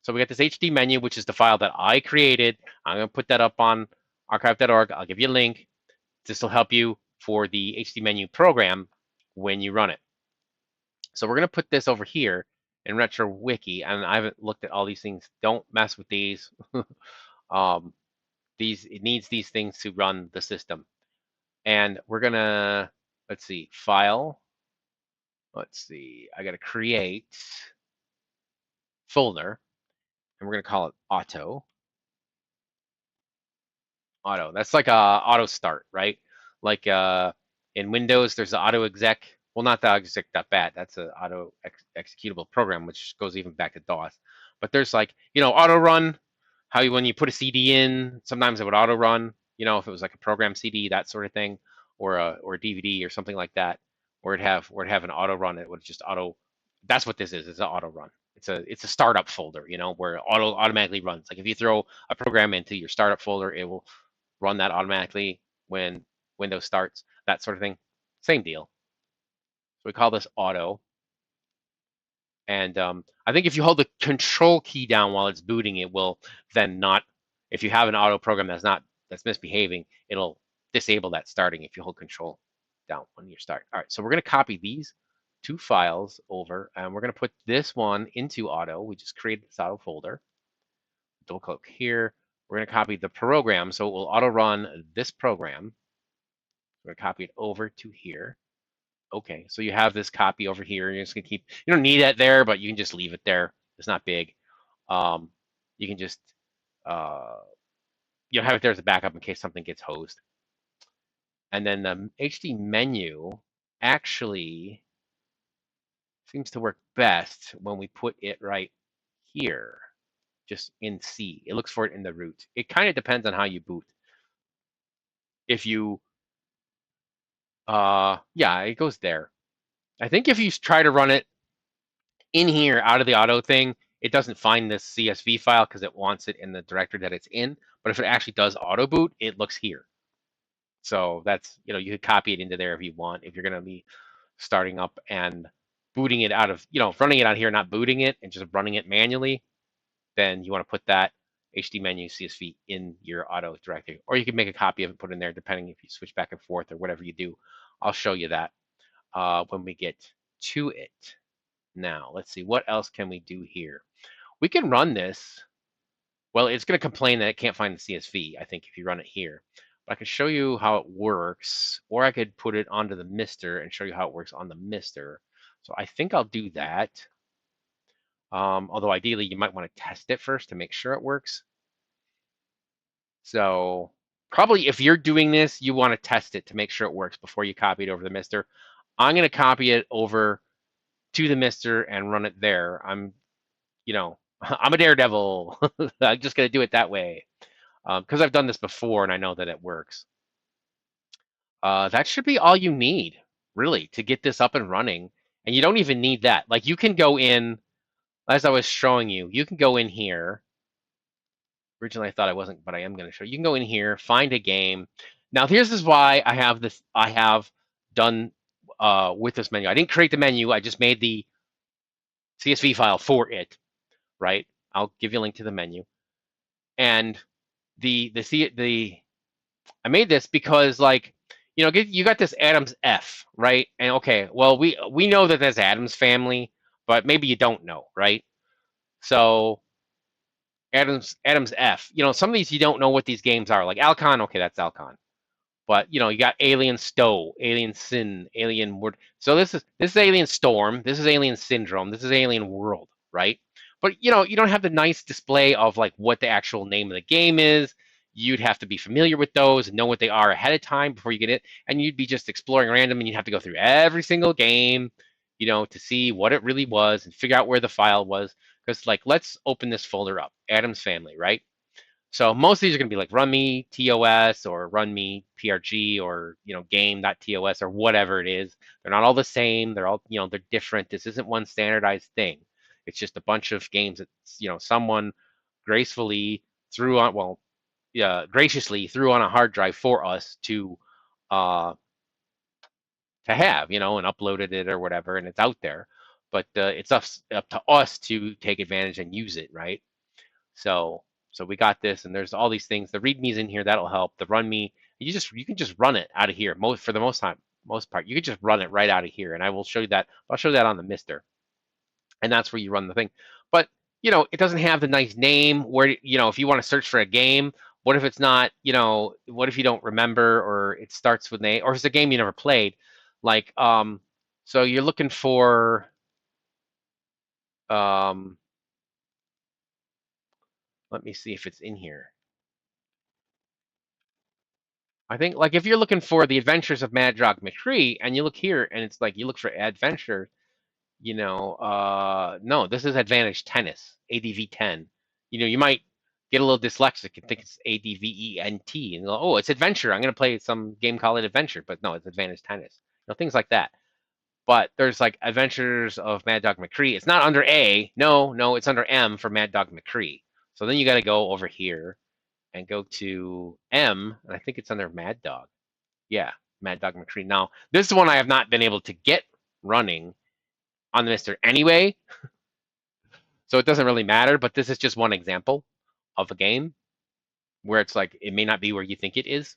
so we got this HD menu, which is the file that I created. I'm going to put that up on archive.org. I'll give you a link. This will help you for the HD menu program when you run it. So we're going to put this over here in Retro Wiki, and I haven't looked at all these things. Don't mess with these. It needs these things to run the system. And we're going to, let's see, file. Let's see, I got to create folder, and we're going to call it auto. Auto. That's like a auto start, right? Like in Windows, there's the auto exec. Well, not the exec.bat. That's an auto executable program, which goes even back to DOS. But there's like, auto run. How when you put a CD in, sometimes it would auto run. If it was like a program CD, that sort of thing, or a DVD or something like that, or it'd have an auto run. It would just auto. That's what this is. It's an auto run. It's a startup folder, where automatically runs. Like if you throw a program into your startup folder, it will run that automatically when Windows starts, that sort of thing. Same deal. So we call this auto. And I think if you hold the control key down while it's booting, it will then not, if you have an auto program that's misbehaving, it'll disable that starting if you hold control down when you start. All right, so we're going to copy these two files over, and we're going to put this one into auto. We just created this auto folder. Double click here. We're going to copy the program, so it will auto run this program. We're going to copy it over to here. Okay, so you have this copy over here. You're just going to keep, you don't need that there, but you can just leave it there. It's not big. You can just have it there as a backup in case something gets hosed. And then the HD menu actually seems to work best when we put it right here, just in C. It looks for it in the root. It kind of depends on how you boot. If you, yeah, it goes there. I think if you try to run it in here out of the auto thing, it doesn't find this CSV file because it wants it in the directory that it's in. But if it actually does auto boot, it looks here. So that's, you could copy it into there if you want, if you're going to be starting up and booting it out of, running it out here, not booting it and just running it manually, then you want to put that HDMENU.CSV in your auto directory. Or you can make a copy of it, put in there, depending if you switch back and forth or whatever you do. I'll show you that when we get to it. Now, let's see, what else can we do here? We can run this. Well, it's going to complain that it can't find the CSV, I think, if you run it here. But I can show you how it works, or I could put it onto the MiSTer and show you how it works on the MiSTer. So I think I'll do that. Although ideally, you might want to test it first to make sure it works. So probably if you're doing this, you want to test it to make sure it works before you copy it over the MiSTer. I'm going to copy it over to the MiSTer and run it there. I'm a daredevil. I'm just going to do it that way because I've done this before and I know that it works. That should be all you need, really, to get this up and running. And you don't even need that. Like you can go in, as I was showing you, you can go in here. Originally, I thought I wasn't, but I am going to show you. You can go in here, find a game. Now, here's why I have this. I have done with this menu. I didn't create the menu. I just made the CSV file for it. Right? I'll give you a link to the menu. And I made this because you got this Adams F, right? And okay, well we know that there's Adams family, but maybe you don't know, right? So Adams F, some of these you don't know what these games are. Like Alcon, okay, that's Alcon. But you got Alien Stow, Alien Sin, Alien Word. So this is Alien Storm, this is Alien Syndrome, this is Alien World, right? But you don't have the nice display of like what the actual name of the game is. You'd have to be familiar with those and know what they are ahead of time before you get it, and you'd be just exploring random, and you'd have to go through every single game, to see what it really was and figure out where the file was. Because let's open this folder up, Adams Family, right? So most of these are going to be like run me TOS or run me PRG or game.tos or whatever it is. They're not all the same. They're all they're different. This isn't one standardized thing. It's just a bunch of games that someone gracefully threw on graciously threw on a hard drive for us to have and uploaded it or whatever, and it's out there. But it's up to us to take advantage and use it, right? So we got this, and there's all these things. The readme's in here, that'll help. The run me, you can just run it out of here. For the most part, you can just run it right out of here, and I will show you that. I'll show you that on the MiSTer, and that's where you run the thing. But it doesn't have the nice name. Where if you want to search for a game, what if it's not? What if you don't remember, or it starts with name, or if it's a game you never played? So you're looking for let me see if it's in here. I think if you're looking for the Adventures of Maddog McCree and you look here and it's you look for adventure, no, this is Advantage Tennis, ADV10. You might get a little dyslexic and think it's ADVENT and go, oh, it's adventure. I'm going to play some game called Adventure, but no, it's Advantage Tennis. Things like that. But there's Adventures of Maddog McCree. It's not under A. No, it's under M for Maddog McCree. So then you got to go over here and go to M, and I think it's under Maddog. Yeah, Maddog McCree. Now, this is one I have not been able to get running on the MiSTer anyway, so it doesn't really matter, but this is just one example of a game where it's it may not be where you think it is.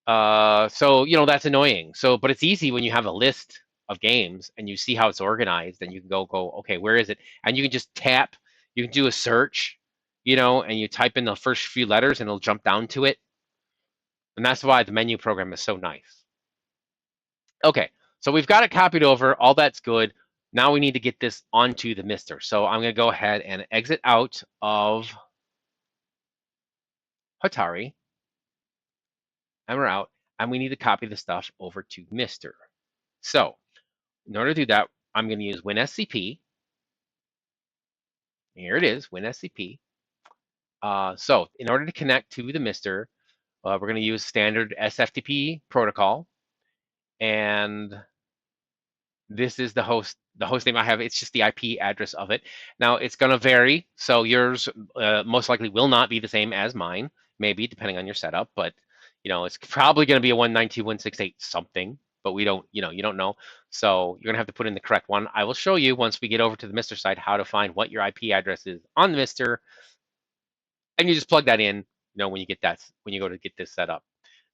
So, that's annoying. So, but it's easy when you have a list of games and you see how it's organized, and you can go, okay, where is it? And you can just tap, you can do a search, and you type in the first few letters and it'll jump down to it. And that's why the menu program is so nice. Okay, so we've got it copied over. All that's good. Now we need to get this onto the MiSTer. So I'm going to go ahead and exit out of Hatari, and we're out, and we need to copy the stuff over to MiSTer. So in order to do that, I'm going to use WinSCP. Here it is, WinSCP. So in order to connect to the MiSTer, we're going to use standard SFTP protocol, and this is the host name I have. It's just the IP address of it. Now it's going to vary, so yours most likely will not be the same as mine, maybe depending on your setup, but it's probably going to be a 192.168 something, but we don't, you don't know. So you're going to have to put in the correct one. I will show you once we get over to the MiSTer side how to find what your IP address is on the MiSTer, and you just plug that in, when you go to get this set up.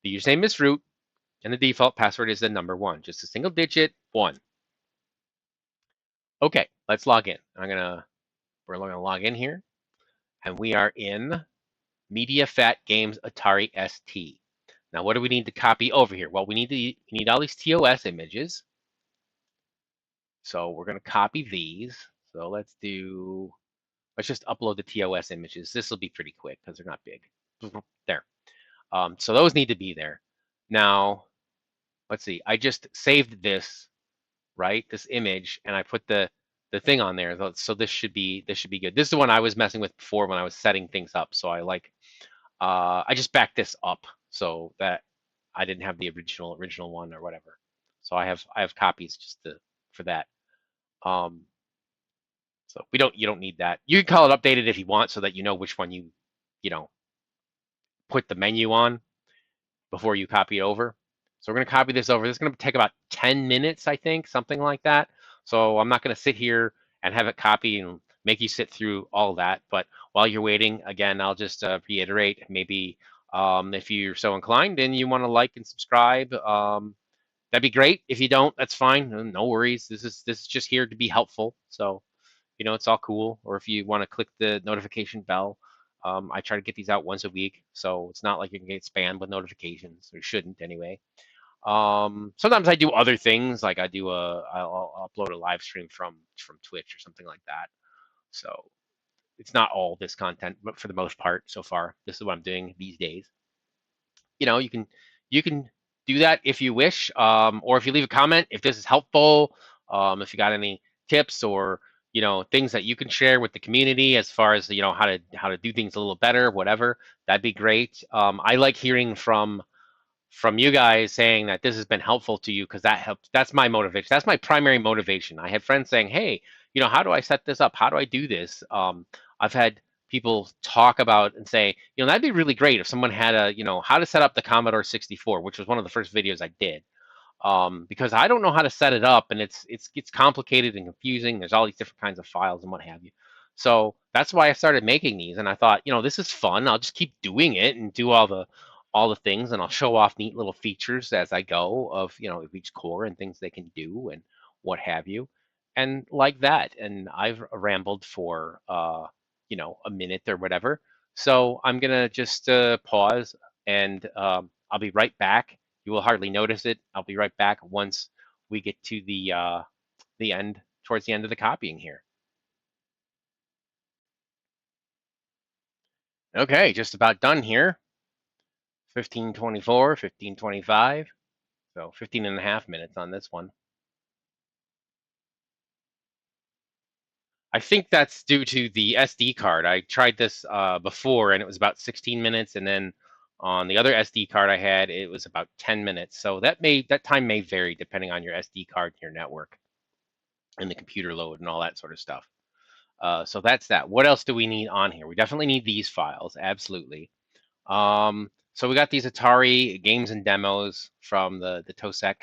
The username is root, and the default password is the number 1, just a single digit 1. Okay, let's log in. We're gonna log in here, and we are in MediaFat Games Atari ST. Now, what do we need to copy over here? Well, we need all these TOS images. So we're gonna copy these. So let's just upload the TOS images. This will be pretty quick because they're not big. There. So those need to be there. Now, let's see. I just saved this, right? This image, and I put the thing on there. So this should be good. This is the one I was messing with before when I was setting things up. So I just backed this up so that I didn't have the original one or whatever. So I have copies just for that. So you don't need that. You can call it updated if you want, so that you know which one you put the menu on before you copy it over. So we're going to copy this over. This is going to take about 10 minutes, I think, something like that. So I'm not going to sit here and have it copy and make you sit through all that. But while you're waiting, again, I'll just reiterate, maybe if you're so inclined and you want to like and subscribe, that'd be great. If you don't, that's fine. No worries. This is just here to be helpful. So, it's all cool. Or if you want to click the notification bell, I try to get these out once a week. So it's not like you can get spammed with notifications, or shouldn't anyway. Sometimes I do other things, like I'll upload a live stream from Twitch or something like that. So it's not all this content, but for the most part, so far, this is what I'm doing these days. You can do that if you wish, or if you leave a comment, if this is helpful, if you got any tips or things that you can share with the community as far as how to do things a little better, whatever, that'd be great. I like hearing from you guys saying that this has been helpful to you, because that helps. That's my motivation. That's my primary motivation. I had friends saying, hey, how do I set this up? How do I do this? I've had people talk about and say, that'd be really great if someone had how to set up the Commodore 64, which was one of the first videos I did. Because I don't know how to set it up, and it's complicated and confusing. There's all these different kinds of files and what have you. So that's why I started making these, and I thought, this is fun. I'll just keep doing it and do all the things, and I'll show off neat little features as I go of of each core and things they can do and what have you, and like that. And I've rambled for a minute or whatever. So I'm gonna just pause, and I'll be right back. You will hardly notice it. I'll be right back once we get to the end, towards the end of the copying here. Okay, just about done here. 1524, 1525. So 15 and a half minutes on this one. I think that's due to the SD card. I tried this before, and it was about 16 minutes, and then on the other SD card I had, it was about 10 minutes. So that time may vary depending on your SD card and your network and the computer load and all that sort of stuff. So that's that. What else do we need on here? We definitely need these files, absolutely. So we got these Atari games and demos from the TOSEC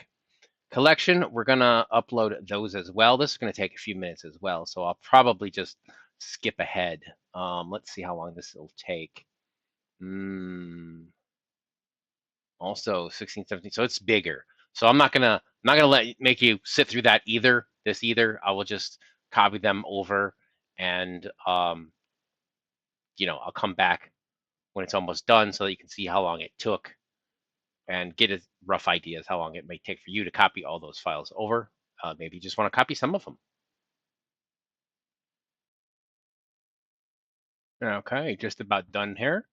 collection. We're gonna upload those as well. This is gonna take a few minutes as well, so I'll probably just skip ahead. Let's see how long this will take. Also 16, 17, so it's bigger. So I'm not gonna make you sit through that either. I will just copy them over, and I'll come back when it's almost done so that you can see how long it took and get a rough idea of how long it may take for you to copy all those files over. Maybe you just want to copy some of them. Okay, just about done here.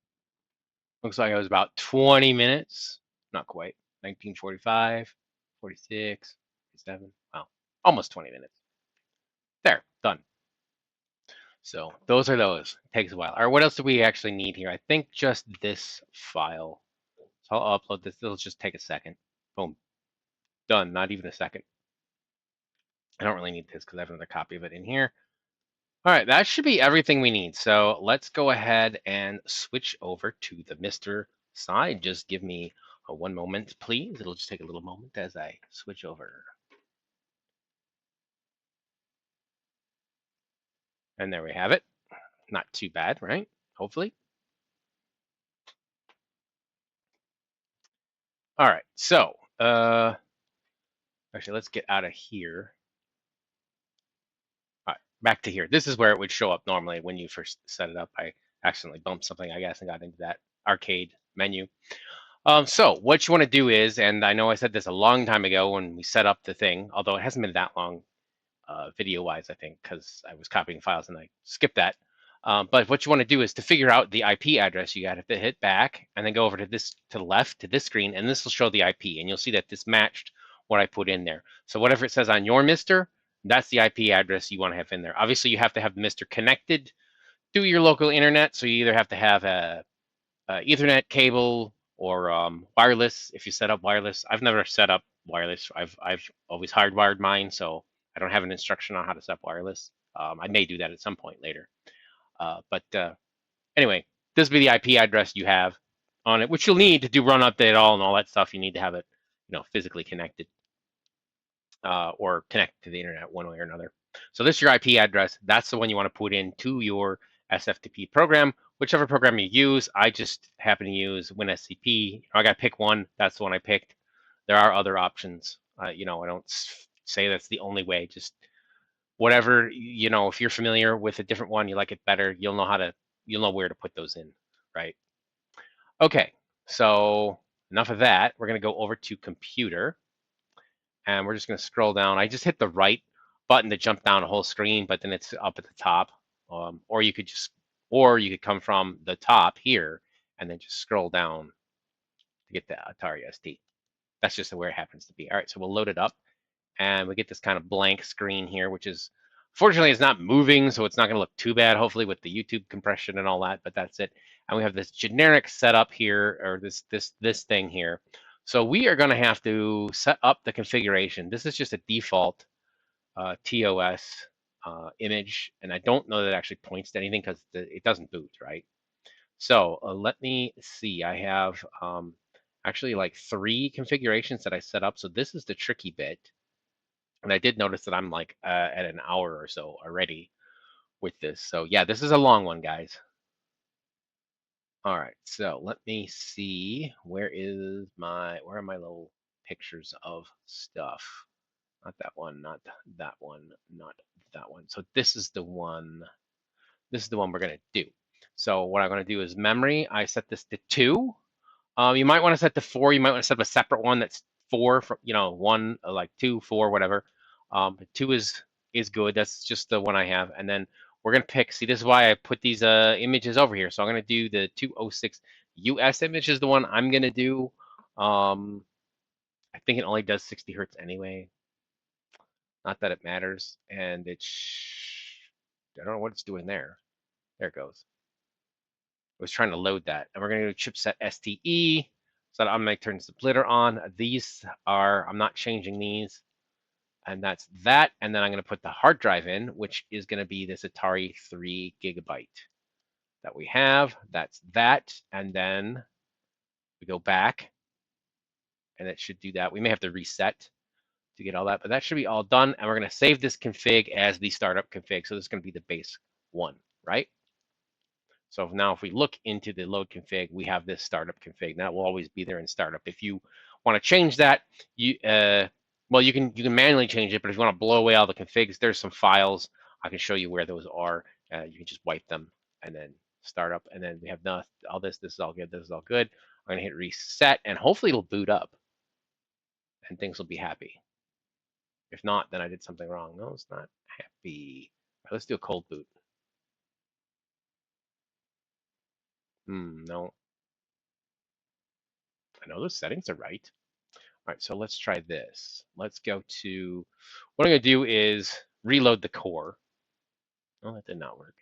Looks like it was about 20 minutes. Not quite. 1945, 46, 47. Wow, almost 20 minutes. There, done. So those are those. It takes a while. All right, what else do we actually need here? I think just this file. So I'll upload this. It'll just take a second. Boom. Done. Not even a second. I don't really need this because I have another copy of it in here. All right, that should be everything we need. So let's go ahead and switch over to the MiSTer side. Just give me one moment, please. It'll just take a little moment as I switch over. And there we have it. Not too bad, right? Hopefully. All right, so actually, let's get out of here. All right, back to here. This is where it would show up normally when you first set it up. I accidentally bumped something, I guess, and got into that arcade menu. So what you want to do is, and I know I said this a long time ago when we set up the thing, although it hasn't been that long video-wise, I think, because I was copying files and I skipped that. But what you want to do is to figure out the IP address, you got to hit back and then go over to this, to the left, to this screen, and this will show the IP, and you'll see that this matched what I put in there. So whatever it says on your MiSTer, that's the IP address you want to have in there. Obviously, you have to have the MiSTer connected to your local internet, so you either have to have a Ethernet cable or wireless. If you set up wireless, I've never set up wireless. I've always hardwired mine, so I don't have an instruction on how to set up wireless. I may do that at some point later. But anyway, this will be the IP address you have on it, which you'll need to do run update all and all that stuff. You need to have it, physically connected or connect to the internet one way or another. So this is your IP address. That's the one you want to put into your SFTP program, whichever program you use. I just happen to use WinSCP. I got to pick one. That's the one I picked. There are other options. I don't say that's the only way. Just whatever, if you're familiar with a different one, you like it better, you'll know where to put those in, right? Okay, so enough of that. We're going to go over to computer. And we're just going to scroll down. I just hit the right button to jump down a whole screen, but then it's up at the top. Or you could come from the top here and then just scroll down to get the Atari ST. That's just where it happens to be. All right, so we'll load it up, and we get this kind of blank screen here, which is, fortunately, it's not moving, so it's not going to look too bad, hopefully, with the YouTube compression and all that, but that's it. And we have this generic setup here, or this thing here. So we are going to have to set up the configuration. This is just a default TOS image, and I don't know that it actually points to anything because it doesn't boot, right? So let me see. I have actually like 3 configurations that I set up. So this is the tricky bit. And I did notice that I'm like at an hour or so already with this. So yeah, this is a long one, guys. All right, so let me see. Where are my little pictures of stuff? Not that one, not that one, not that one. So this is the one. This is the one we're gonna do. So what I'm gonna do is memory. I set this to 2. You might want to set to 4. You might want to set up a separate one that's 4 from 1, like 2, 4, whatever. But 2 is good. That's just the one I have. And then we're gonna pick. See, this is why I put these images over here. So I'm gonna do the 206 US image is the one I'm gonna do. I think it only does 60 hertz anyway. Not that it matters. And I don't know what it's doing there. There it goes. I was trying to load that. And we're going to do chipset STE. So I'm going to turn the Blitter on. I'm not changing these. And that's that. And then I'm going to put the hard drive in, which is going to be this Atari 3 GB that we have. That's that. And then we go back, and it should do that. We may have to reset to get all that, but that should be all done. And we're going to save this config as the startup config. So this is going to be the base one, right? So now if we look into the load config, we have this startup config. That will always be there in startup. If you want to change that, you can manually change it, but if you want to blow away all the configs, there's some files. I can show you where those are. You can just wipe them and then start up. And then we have all this. This is all good. This is all good. I'm going to hit reset, and hopefully it'll boot up and things will be happy. If not, then I did something wrong. No, it's not happy. All right, let's do a cold boot. No. I know those settings are right. All right, so let's try this. Let's go to, what I'm gonna do is reload the core. Oh, that did not work.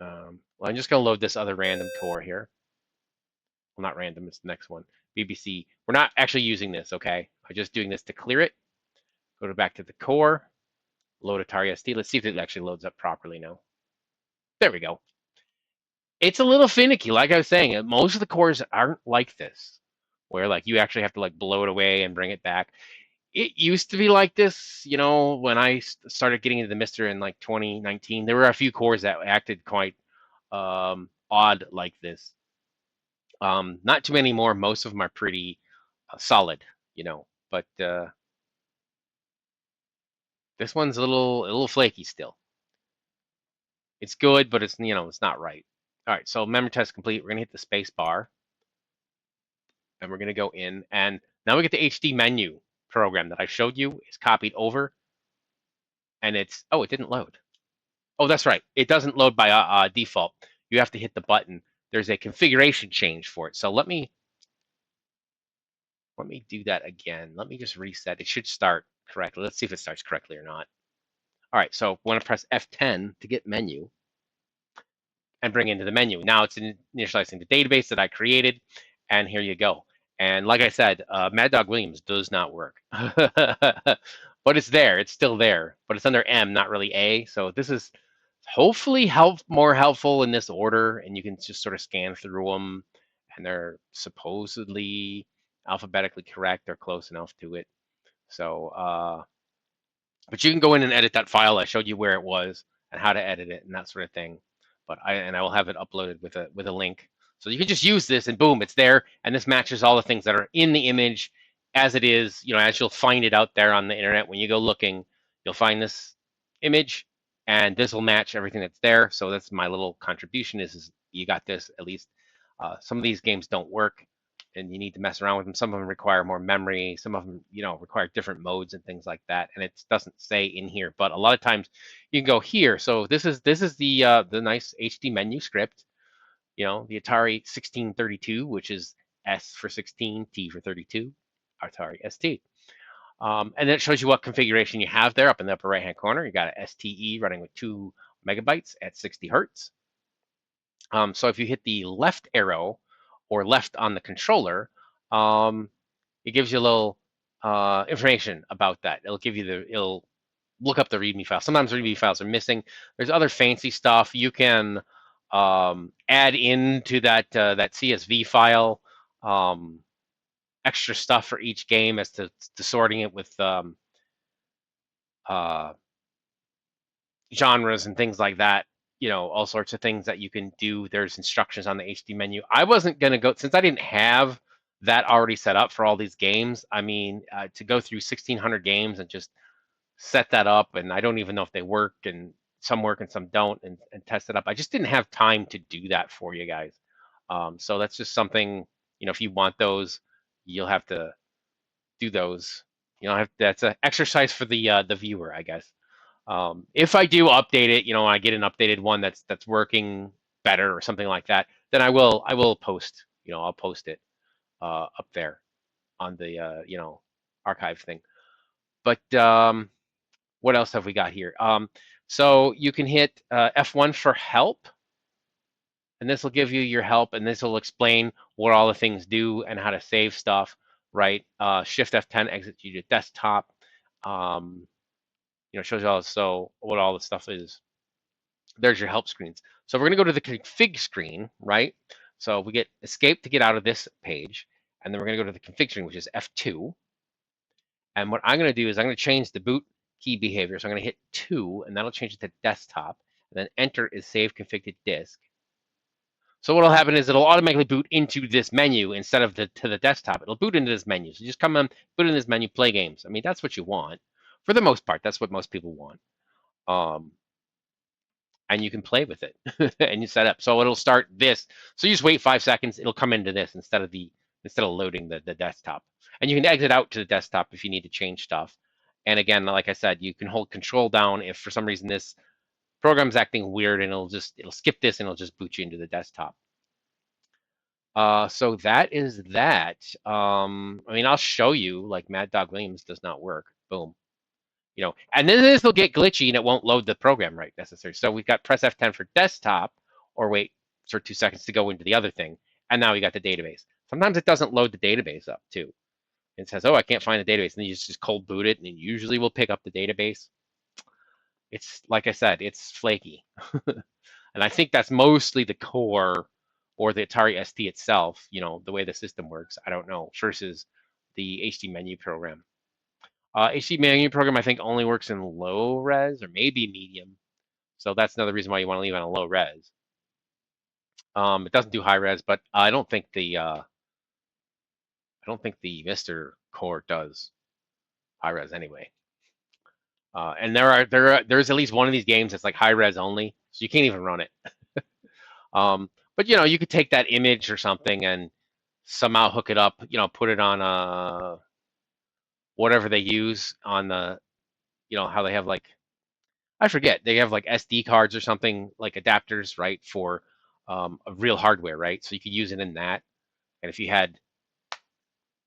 Well, I'm just gonna load this other random core here. Well, not random, it's the next one. BBC. We're not actually using this, okay? I'm just doing this to clear it. Go back to the core, load Atari ST. Let's see if it actually loads up properly now. There we go. It's a little finicky, like I was saying. Most of the cores aren't like this, where like you actually have to like blow it away and bring it back. It used to be like this, you know, when I started getting into the MiSTer in like 2019. There were a few cores that acted quite odd like this. Not too many more. Most of them are pretty solid, you know. But this one's a little flaky still. It's good, but it's it's not right. All right, so memory test complete. We're gonna hit the space bar, and we're gonna go in, and now we get the HD menu program that I showed you. It's copied over, and it's it didn't load. Oh, that's right. It doesn't load by default. You have to hit the button. There's a configuration change for it. So let me do that again. Let me just reset. It should start correctly. Let's see if it starts correctly or not. All right, so we're going to press F10 to get menu and bring into the menu. Now it's initializing the database that I created, and here you go. And like I said, Maddog Williams does not work, but it's there. It's still there, but it's under M, not really A. So this is hopefully more helpful in this order, and you can just sort of scan through them, and they're supposedly alphabetically correct or close enough to it. So but you can go in and edit that file. I showed you where it was and how to edit it and that sort of thing. But I will have it uploaded with a link. So you can just use this and boom, it's there. And this matches all the things that are in the image as it is, as you'll find it out there on the internet. When you go looking, you'll find this image and this will match everything that's there. So that's my little contribution is you got this at least. Some of these games don't work and you need to mess around with them. Some of them require more memory. Some of them, require different modes and things like that. And it doesn't say in here, but a lot of times you can go here. So this is the nice HD menu script. The Atari 1632, which is S for 16, T for 32, Atari ST. And then it shows you what configuration you have there up in the upper right hand corner. You got an STE running with 2 megabytes at 60 hertz. So if you hit the left arrow or left on the controller, it gives you a little information about that. It'll look up the README file. Sometimes README files are missing. There's other fancy stuff you can add into that CSV file. Extra stuff for each game as to sorting it with genres and things like that. All sorts of things that you can do. There's instructions on the HD menu. I wasn't going to go, since I didn't have that already set up for all these games. I mean, to go through 1,600 games and just set that up, and I don't even know if they work, and some work and some don't, and test it up. I just didn't have time to do that for you guys. So that's just something, if you want those, you'll have to do those. That's an exercise for the viewer, I guess. If I do update it, I get an updated one that's working better or something like that, then I will post. I'll post it up there on the archive thing. But what else have we got here? So you can hit F1 for help, and this will give you your help, and this will explain what all the things do and how to save stuff. Right? Shift F10 exits you to desktop. Shows you what all the stuff is. There's your help screens. So we're going to go to the config screen, right? So we get escape to get out of this page, and then we're going to go to the config screen, which is F2. And what I'm going to do is I'm going to change the boot key behavior. So I'm going to hit 2, and that'll change it to desktop. And then enter is save config to disk. So what will happen is it'll automatically boot into this menu instead of to the desktop. It'll boot into this menu. So you just come in, boot in this menu, play games. I mean, that's what you want. For the most part, that's what most people want. And you can play with it and you set up. So it'll start this. So you just wait 5 seconds. It'll come into this instead of loading the desktop. And you can exit out to the desktop if you need to change stuff. And again, like I said, you can hold control down if for some reason this program's acting weird, and it'll skip this and it'll just boot you into the desktop. So that is that. I mean, I'll show you, like Maddog Williams does not work. Boom. You know, and then this will get glitchy and it won't load the program right necessarily. So we've got press F10 for desktop, or wait for 2 seconds to go into the other thing, and now we got the database. Sometimes it doesn't load the database up too. It says, oh, I can't find the database, and then you just cold boot it, and it usually will pick up the database. It's like I said, it's flaky. And I think that's mostly the core or the Atari ST itself, you know, the way the system works, I don't know, versus the HDMENU program. HDMENU program, I think, only works in low res or maybe medium. So that's another reason why you want to leave it on a low res. It doesn't do high res, but I don't think the MiSTer core does high res anyway. And there's at least one of these games that's like high res only, so you can't even run it. But you know, you could take that image or something and somehow hook it up, you know, put it on whatever they use on the, you know, how they have like, I forget, they have like SD cards or something, like adapters, right, for a real hardware, right? So you could use it in that. And if you had,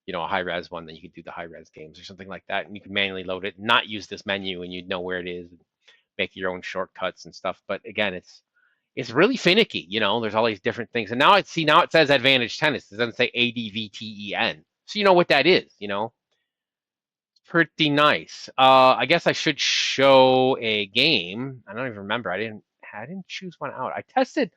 you know, a high res one, then you could do the high res games or something like that, and you could manually load it, not use this menu, and you'd know where it is, and make your own shortcuts and stuff. But again, it's really finicky, you know. There's all these different things, and now it says Advantage Tennis. It doesn't say ADVTEN, so you know what that is, you know. Pretty nice. I guess I should show a game. I don't even remember. I didn't choose one out. I tested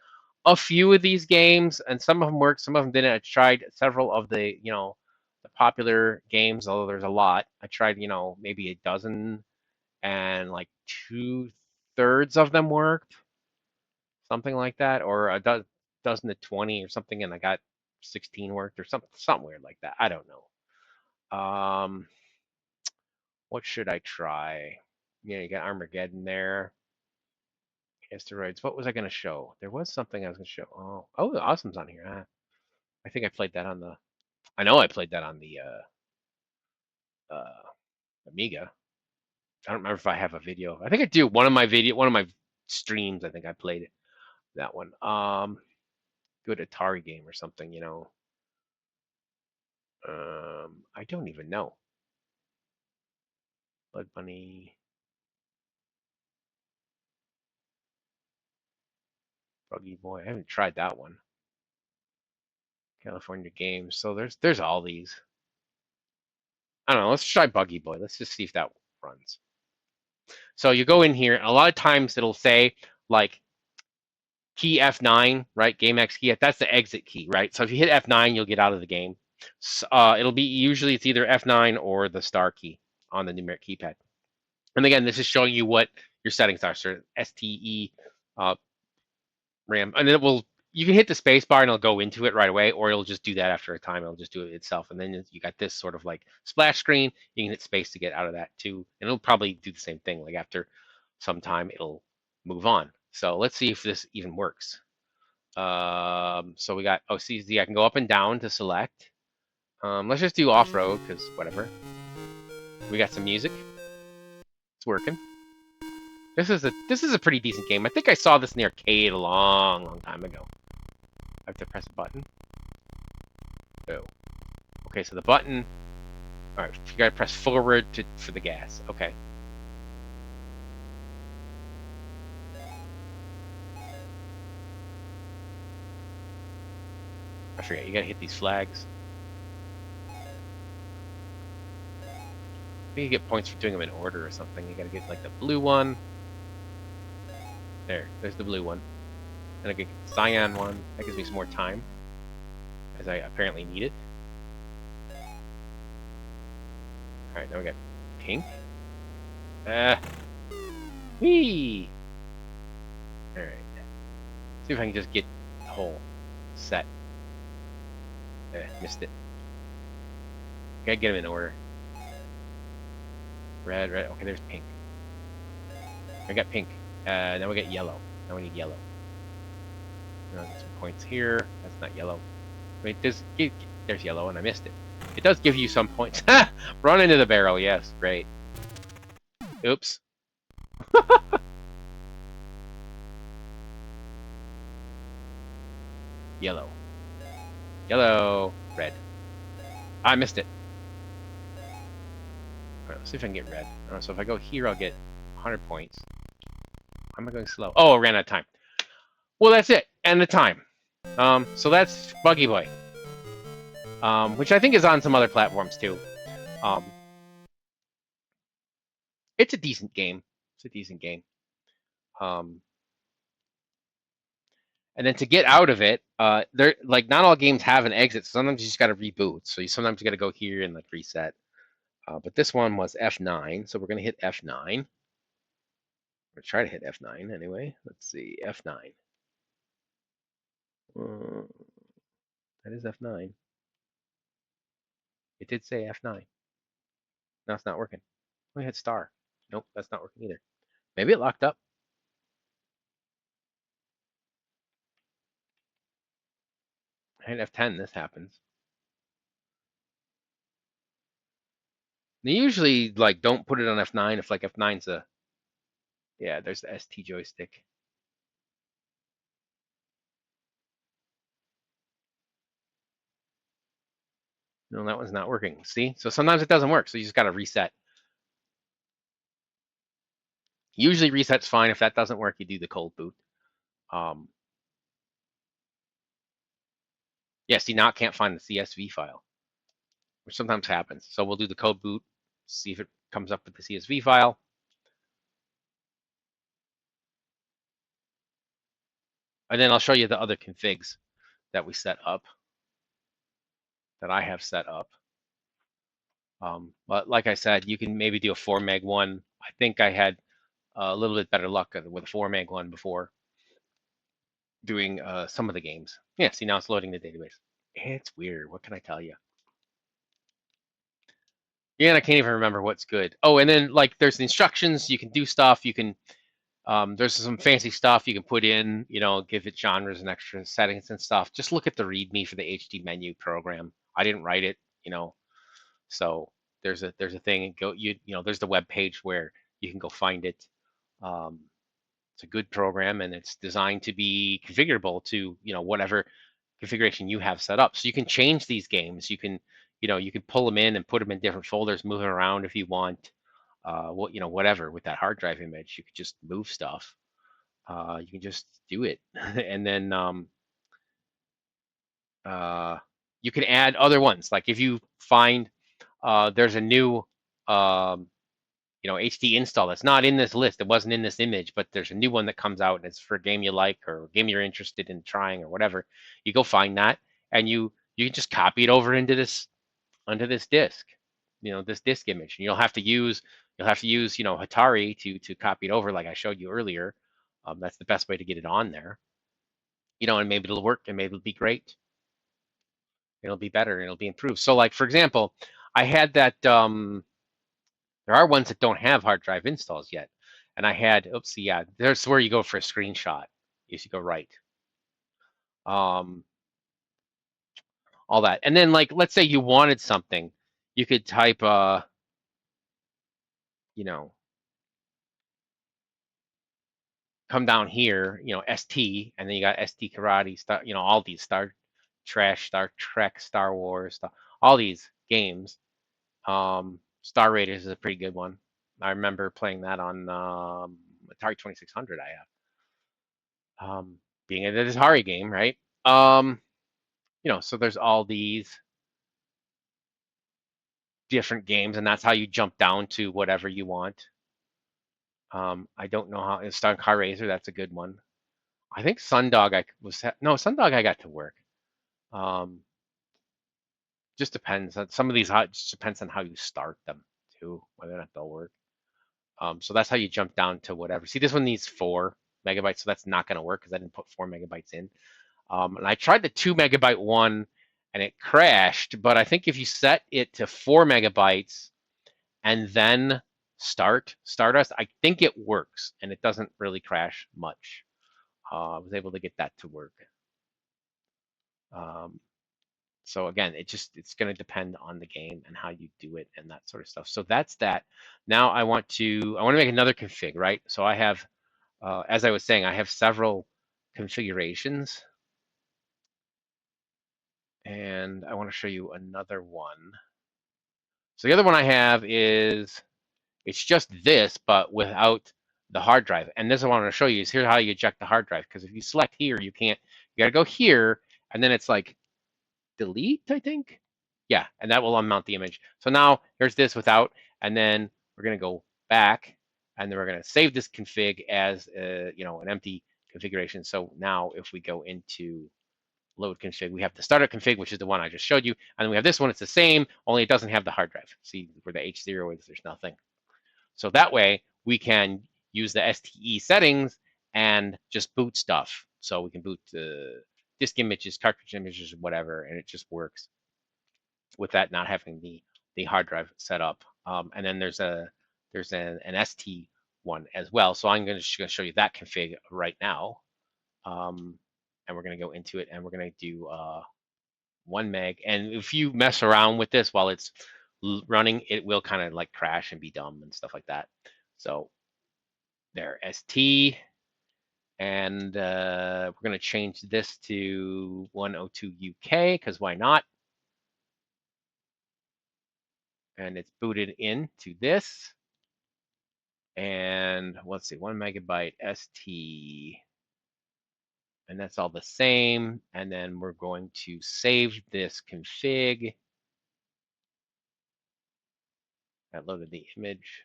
a few of these games, and some of them worked, some of them didn't. I tried several of the, you know, the popular games, although there's a lot. I tried, you know, maybe a dozen, and like 2/3 of them worked, something like that, or a dozen to 20 or something, and I got 16 worked or something weird like that. I don't know. What should I try? Yeah, you got Armageddon there. Asteroids. What was I going to show? There was something I was going to show. Oh, the Awesome's on here. I think I played that on the. I know I played that on the Amiga. I don't remember if I have a video. I think I do. One of my streams. I think I played it. That one. Good Atari game or something. You know. I don't even know. Blood Bunny. Buggy Boy. I haven't tried that one. California Games. So there's all these. I don't know. Let's try Buggy Boy. Let's just see if that runs. So you go in here. A lot of times it'll say like key F9, right? Game X key. That's the exit key, right? So if you hit F9, you'll get out of the game. So, it'll be usually it's either F9 or the star key on the numeric keypad. And again, this is showing you what your settings are. So STE RAM, and it will. You can hit the space bar and it'll go into it right away, or it'll just do that after a time. It'll just do it itself. And then you got this sort of like splash screen. You can hit space to get out of that too. And it'll probably do the same thing. Like after some time, it'll move on. So let's see if this even works. So we got, oh, see, I can go up and down to select. Let's just do off-road, because whatever. We got some music. It's working. This is a pretty decent game. I think I saw this in the arcade a long time ago. I have to press a button. Oh. Okay, so the button. All right, you gotta press forward for the gas. Okay. I forget. You gotta hit these flags. I think you get points for doing them in order or something. You gotta get like the blue one. There's the blue one. And I get the cyan one. That gives me some more time, as I apparently need it. Alright, now we got pink. Whee! Alright. See if I can just get the whole set. Missed it. Gotta get them in order. Red. Okay, there's pink. I got pink. Now we got yellow. Now we need yellow. Get some points here. That's not yellow. Wait, there's yellow, and I missed it. It does give you some points. Run into the barrel. Yes, great. Oops. Yellow. Yellow. Red. I missed it. All right, let's see if I can get red. So if I go here, I'll get 100 points. Why am I going slow? Oh, I ran out of time. Well, that's it. And the time. So that's Buggy Boy, which I think is on some other platforms too. It's a decent game. It's a decent game. And then to get out of it, there like not all games have an exit. So sometimes you just got to reboot. So you sometimes got to go here and like reset. But this one was F9, so we're gonna hit F9. We're gonna try to hit F9 anyway. Let's see, F9. That is F9. It did say F9. Now it's not working. Let me hit star. Nope, that's not working either. Maybe it locked up. I hit F10, this happens. They usually like don't put it on F9 if like F9's a, yeah, there's the ST joystick. No, that one's not working. See? So sometimes it doesn't work, so you just gotta reset. Usually reset's fine. If that doesn't work, you do the cold boot. Yeah, see now it can't find the CSV file, which sometimes happens. So we'll do the code boot, see if it comes up with the CSV file. And then I'll show you the other configs that we set up, that I have set up. But like I said, you can maybe do a 4 meg one. I think I had a little bit better luck with a 4 meg one before doing some of the games. Yeah, see now it's loading the database. It's weird. What can I tell you? Yeah, and I can't even remember what's good. Oh, and then like there's the instructions. You can do stuff. You can there's some fancy stuff you can put in. You know, give it genres and extra settings and stuff. Just look at the README for the HD menu program. I didn't write it. You know, so there's a thing. And go you know there's the web page where you can go find it. Um, it's a good program and it's designed to be configurable to whatever configuration you have set up. So you can change these games. You can you can pull them in and put them in different folders, move them around if you want. Whatever with that hard drive image, you could just move stuff. You can just do it, and then you can add other ones. Like if you find there's a new HD install that's not in this list. It wasn't in this image, but there's a new one that comes out and it's for a game you like or a game you're interested in trying or whatever. You go find that and you can just copy it over into this onto this disk, this disk image. And you'll have to use Hatari to copy it over like I showed you earlier. That's the best way to get it on there. And maybe it'll work and maybe it'll be great. It'll be better and it'll be improved. So like for example, I had that there are ones that don't have hard drive installs yet. And I had, oopsie, yeah, there's where you go for a screenshot. You should go right. All that. And then like, let's say you wanted something, you could type, come down here, ST, and then you got ST Karate, all these Star Trek, Star Wars, all these games. Star Raiders is a pretty good one. I remember playing that on Atari 2600. I have, being an Atari game, right? So there's all these different games, and that's how you jump down to whatever you want. I don't know how. Star Car Racer, that's a good one. I think Sundog Sundog I got to work. Just depends. Some of these just depends on how you start them too, whether or not they'll work. So that's how you jump down to whatever. See, this one needs 4 megabytes, so that's not going to work because I didn't put 4 megabytes in. And I tried the 2 megabyte one, and it crashed. But I think if you set it to 4 megabytes and then Stardust, I think it works, and it doesn't really crash much. I was able to get that to work. So again, it's going to depend on the game and how you do it and that sort of stuff. So that's that. Now I want to make another config, right? So I have, as I was saying, I have several configurations. And I want to show you another one. So the other one I have is, it's just this, but without the hard drive. And this I want to show you is here's how you eject the hard drive. Because if you select here, you can't, you got to go here, and then it's like delete, I think. Yeah, and that will unmount the image. So now here's this without, and then we're going to go back, and then we're going to save this config as an empty configuration. So now if we go into load config, we have the startup config, which is the one I just showed you, and then we have this one. It's the same, only it doesn't have the hard drive. See where the H0 is, there's nothing. So that way we can use the STE settings and just boot stuff. So we can boot disk images, cartridge images, whatever, and it just works with that not having the hard drive set up. And then there's an ST one as well. So I'm just going to show you that config right now. And we're going to go into it, and we're going to do 1 meg. And if you mess around with this while it's running, it will kind of like crash and be dumb and stuff like that. So there, ST, and we're going to change this to 102 UK because why not? And it's booted into this. And let's see, 1 megabyte ST, and that's all the same. And then we're going to save this config. I loaded the image,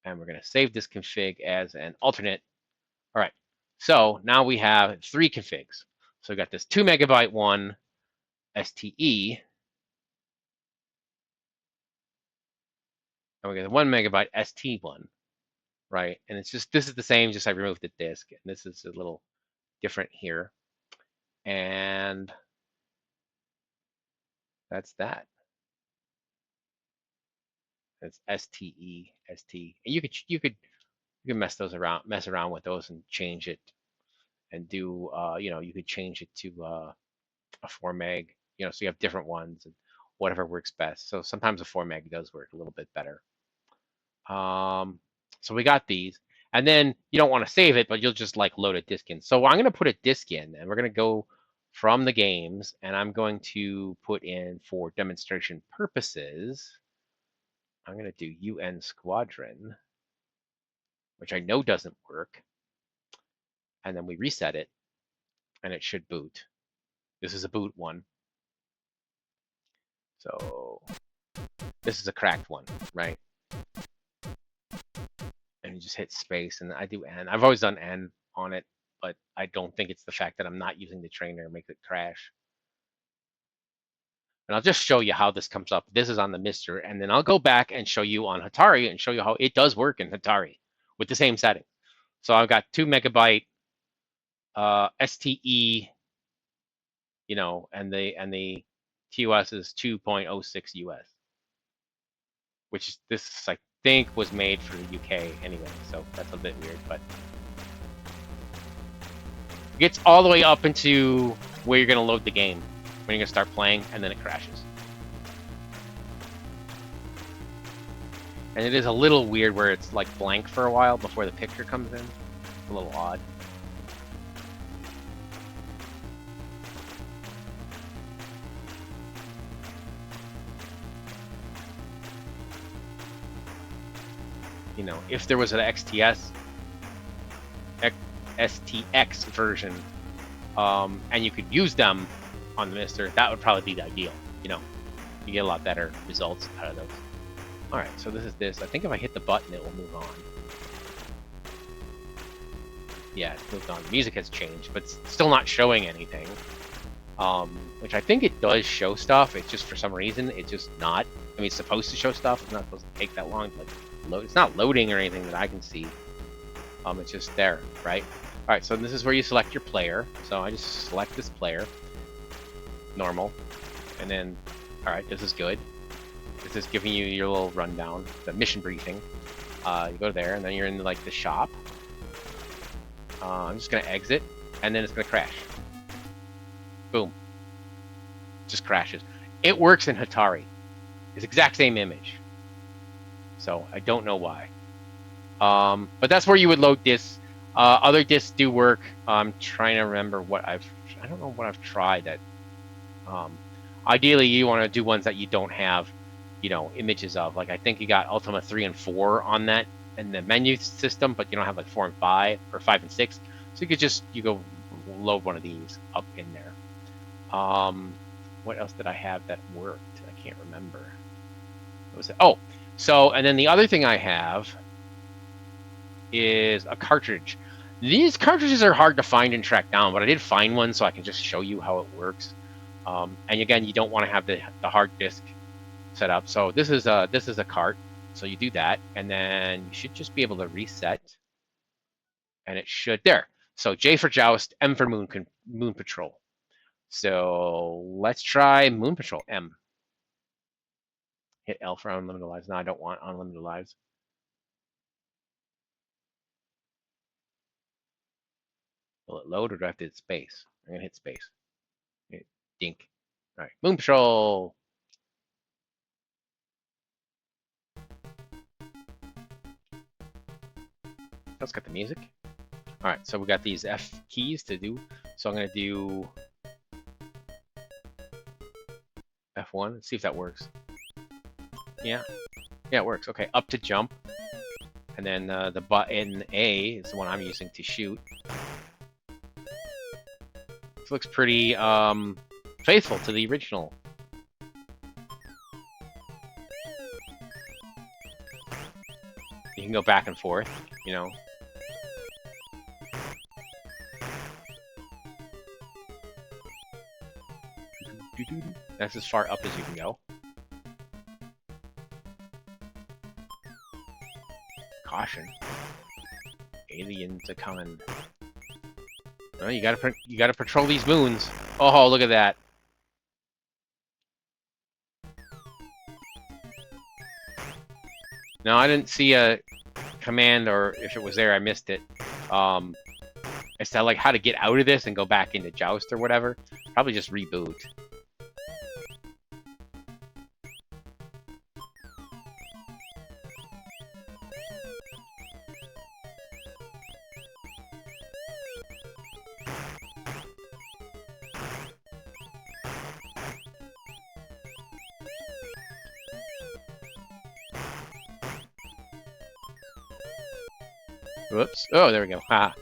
and we're going to save this config as an alternate. All right, so now we have 3 configs. So we got this 2 megabyte one STE, and we got the 1 megabyte ST1, right? And it's just, this is the same, just I removed the disk, and this is a little different here. And that's that. It's STE, ST. And you could mess around with those and change it, and do you could change it to a 4 meg, so you have different ones and whatever works best. So sometimes a 4 meg does work a little bit better. So we got these, and then you don't want to save it, but you'll just like load a disk in. So I'm going to put a disk in, and we're going to go from the games, and I'm going to put in, for demonstration purposes, I'm going to do UN Squadron, which I know doesn't work. And then we reset it, and it should boot. This is a boot one. So this is a cracked one, right? And you just hit space, and I do N. I've always done N on it, but I don't think it's the fact that I'm not using the trainer makes it crash. And I'll just show you how this comes up. This is on the MiSTer, and then I'll go back and show you on Hatari and show you how it does work in Hatari with the same setting. So I've got 2 megabyte STE, and the TOS is 2.06 US, which this I think was made for the UK anyway, so that's a bit weird, but it gets all the way up into where you're going to load the game, when you're going to start playing, and then it crashes. And it is a little weird where it's like blank for a while before the picture comes in. It's a little odd. If there was an STX version, and you could use them on the MiSTer, that would probably be the ideal. You get a lot better results out of those. All right, so this is this. I think if I hit the button, it will move on. Yeah, it's moved on. The music has changed, but it's still not showing anything. Which I think it does show stuff. It's just for some reason it's just not. I mean, it's supposed to show stuff. It's not supposed to take that long. Like, it's not loading or anything that I can see. It's just there, right? All right, so this is where you select your player. So I just select this player, normal, and then, all right, this is good. This is giving you your little rundown, the mission briefing. You go there, and then you're in like the shop. I'm just gonna exit, and then it's gonna crash. Boom. Just crashes. It works in Hatari. It's the exact same image. So I don't know why. But that's where you would load discs. Other discs do work. I'm trying to remember what I don't know what I've tried that Ideally, you want to do ones that you don't have, you know, images of. Like I think you got Ultima 3 and 4 on that in the menu system, but you don't have like 4 and 5 or 5 and 6. So you could just go load one of these up in there. What else did I have that worked? I can't remember. What was it? Oh, so and then the other thing I have is a cartridge. These cartridges are hard to find and track down, but I did find one so I can just show you how it works. And again, you don't want to have the hard disk set up. So this is a cart. So you do that, and then you should just be able to reset, and it should there. So J for Joust, M for Moon Patrol. So let's try Moon Patrol M. Hit L for unlimited lives. No, I don't want unlimited lives. Will it load or do I have to hit space? I'm gonna hit space. Hit dink. All right, Moon Patrol. Let's get the music. All right, so we got these F keys to do. So I'm gonna do F1. Let's see if that works. Yeah, it works. Okay, up to jump, and then the button A is the one I'm using to shoot. This looks pretty faithful to the original. You can go back and forth, you know. That's as far up as you can go. Caution. Aliens are coming. Oh, you gotta patrol these moons. Oh, look at that. No, I didn't see a command, or if it was there, I missed it. As to like how to get out of this and go back into Joust or whatever. Probably just reboot. Whoops. Oh, there we go. Ha.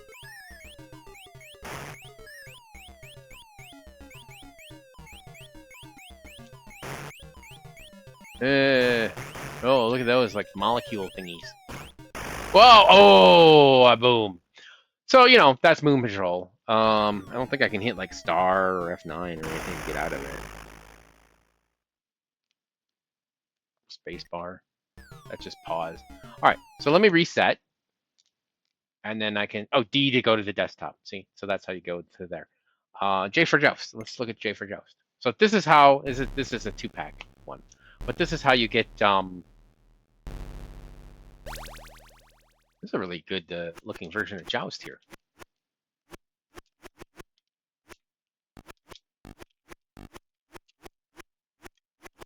Oh, look at those, like, molecule thingies. Whoa! Oh, boom. So, you know, that's Moon Patrol. I don't think I can hit, like, star or F9 or anything to get out of it. Spacebar. That's just pause. Alright, so let me reset. And then I can, oh, D to go to the desktop. See, so that's how you go to there. J for Joust. Let's look at J for Joust. So this is how, this is a 2-pack one. But this is how you get, this is a really good looking version of Joust here.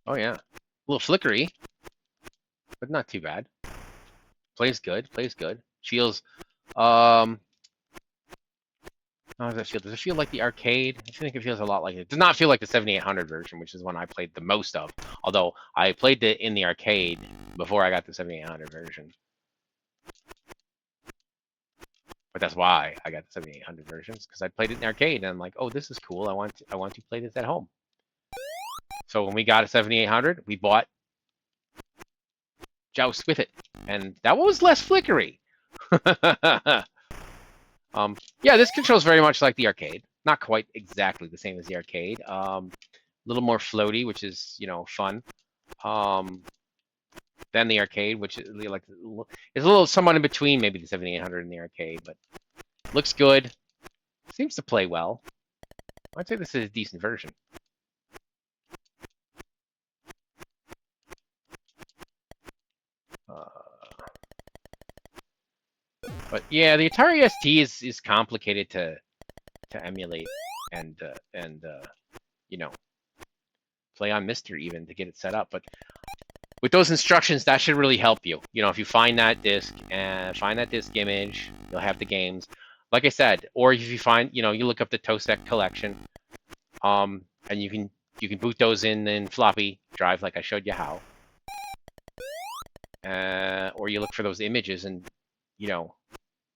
Oh yeah, a little flickery, but not too bad. Plays good, plays good. Feels, how does it feel? Does it feel like the arcade? I think it feels a lot like it. It does not feel like the 7800 version, which is one I played the most of. Although I played it in the arcade before I got the 7800 version. But that's why I got the 7800 versions, because I played it in the arcade and I'm like, oh, this is cool. I want to play this at home. So when we got a 7800, we bought Joust with it, and that one was less flickery. Yeah, this controls very much like the arcade. Not quite exactly the same as the arcade. A little more floaty, which is, you know, fun. Than the arcade, which is like it's a little somewhat in between maybe the 7800 and the arcade, but looks good. Seems to play well. I'd say this is a decent version. But yeah, the Atari ST is complicated to emulate and you know, play on MiSTer even to get it set up. But with those instructions, that should really help you. You know, if you find that disk and find that disk image, you'll have the games. Like I said, or if you find, you know, you look up the TOSEC collection, and you can You can boot those in floppy drive like I showed you how. Or you look for those images and, you know,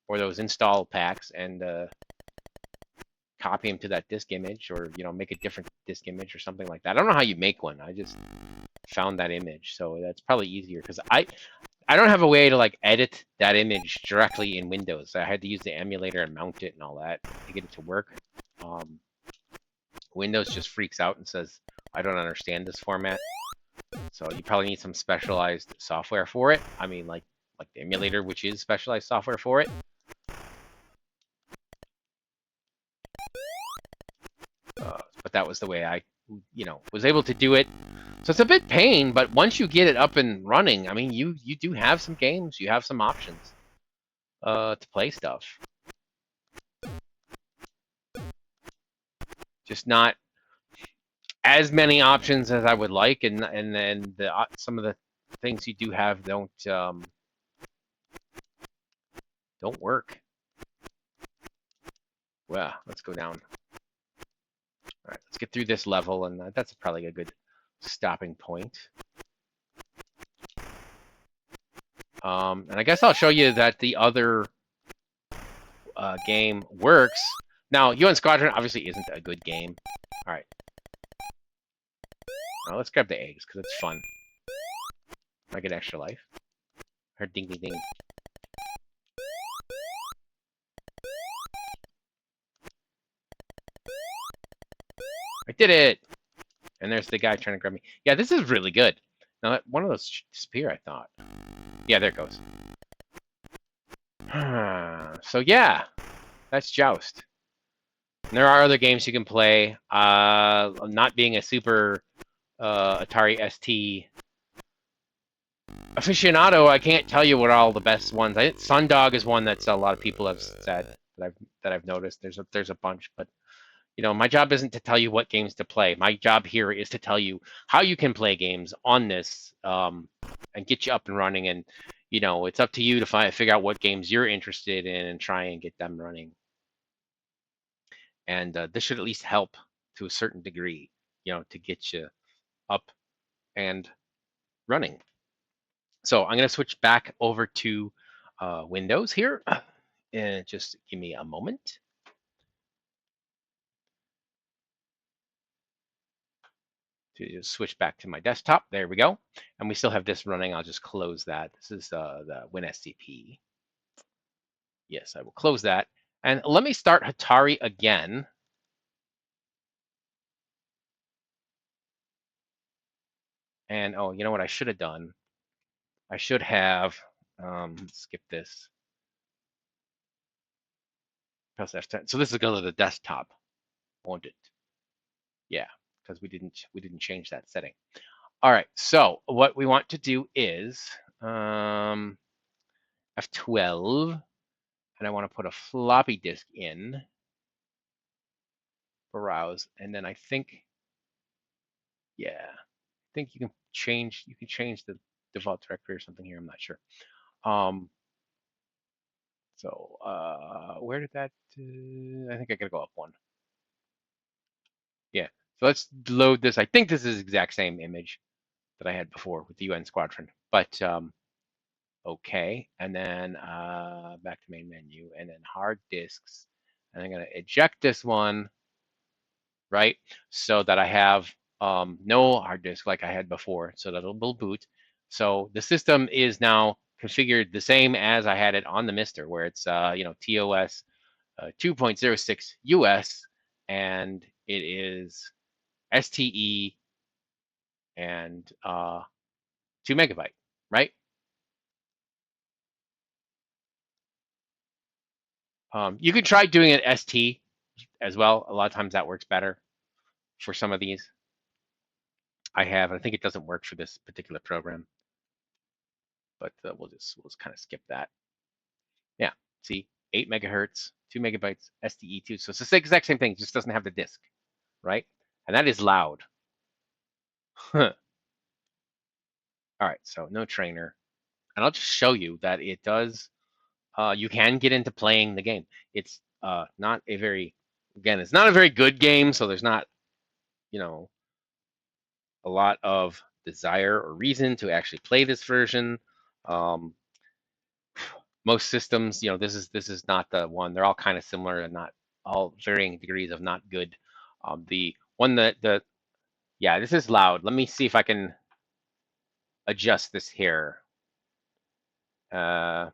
or those install packs and copy them to that disk image, or, you know, make a different disk image or something like that. I don't know how you make one. I just found that image, so that's probably easier because I don't have a way to like edit that image directly in Windows. I had to use the emulator and mount it and all that to get it to work. Windows just freaks out and says, I don't understand this format. So you probably need some specialized software for it. I mean, like the emulator, which is specialized software for it. But that was the way I, you know, was able to do it. So it's a bit pain, but once you get it up and running, I mean, you do have some games, you have some options to play stuff. Just not as many options as I would like, and then some of the things you do have don't work. Well, let's go down. All right, let's get through this level, and that's probably a good stopping point. And I guess I'll show you that the other game works. Now, UN Squadron obviously isn't a good game. All right. Now let's grab the eggs because it's fun. I get extra life. Heard ding ding ding. I did it! And there's the guy trying to grab me. Yeah, this is really good. Now, one of those should disappear, I thought. Yeah, there it goes. So yeah, that's Joust. And there are other games you can play. Not being a super Atari ST aficionado, I can't tell you what are all the best ones. Sundog is one that a lot of people have said that I've noticed. There's a bunch, but you know, my job isn't to tell you what games to play. My job here is to tell you how you can play games on this and get you up and running. And you know, it's up to you to figure out what games you're interested in and try and get them running. And this should at least help to a certain degree, you know, to get you up and running. So I'm going to switch back over to Windows here, and just give me a moment. To switch back to my desktop. There we go. And we still have this running. I'll just close that. This is the WinSCP. Yes, I will close that. And let me start Hatari again. And oh, you know what I should have done? I should have, skip this. Press F10. So this is going to the desktop, won't it? Yeah, because we didn't change that setting. All right, so what we want to do is F12, and I want to put a floppy disk in, browse, and then I think, yeah, I think you can change the default directory or something here. I'm not sure. So where did that? I think I gotta go up one. Yeah. So let's load this. I think this is the exact same image that I had before with the UN Squadron, but okay. And then back to main menu, and then hard disks, and I'm gonna eject this one, right? So that I have no hard disk like I had before, so that it'll boot. So the system is now configured the same as I had it on the MiSTer, where it's you know, TOS 2.06 US, and it is STE and 2 megabyte, right? You can try doing it ST as well. A lot of times that works better for some of these. I think it doesn't work for this particular program, but we'll just kind of skip that. Yeah, see, 8 megahertz, 2 megabytes, STE2. So it's the exact same thing, just doesn't have the disk, right? And that is loud. All right, so no trainer. And I'll just show you that it does, you can get into playing the game. It's not a very, again, it's not a very good game, so there's not, you know, a lot of desire or reason to actually play this version. Um, most systems, this is not the one. They're all kind of similar and not all varying degrees of not good. The one that yeah, this is loud. Let me see if I can adjust this here. Uh,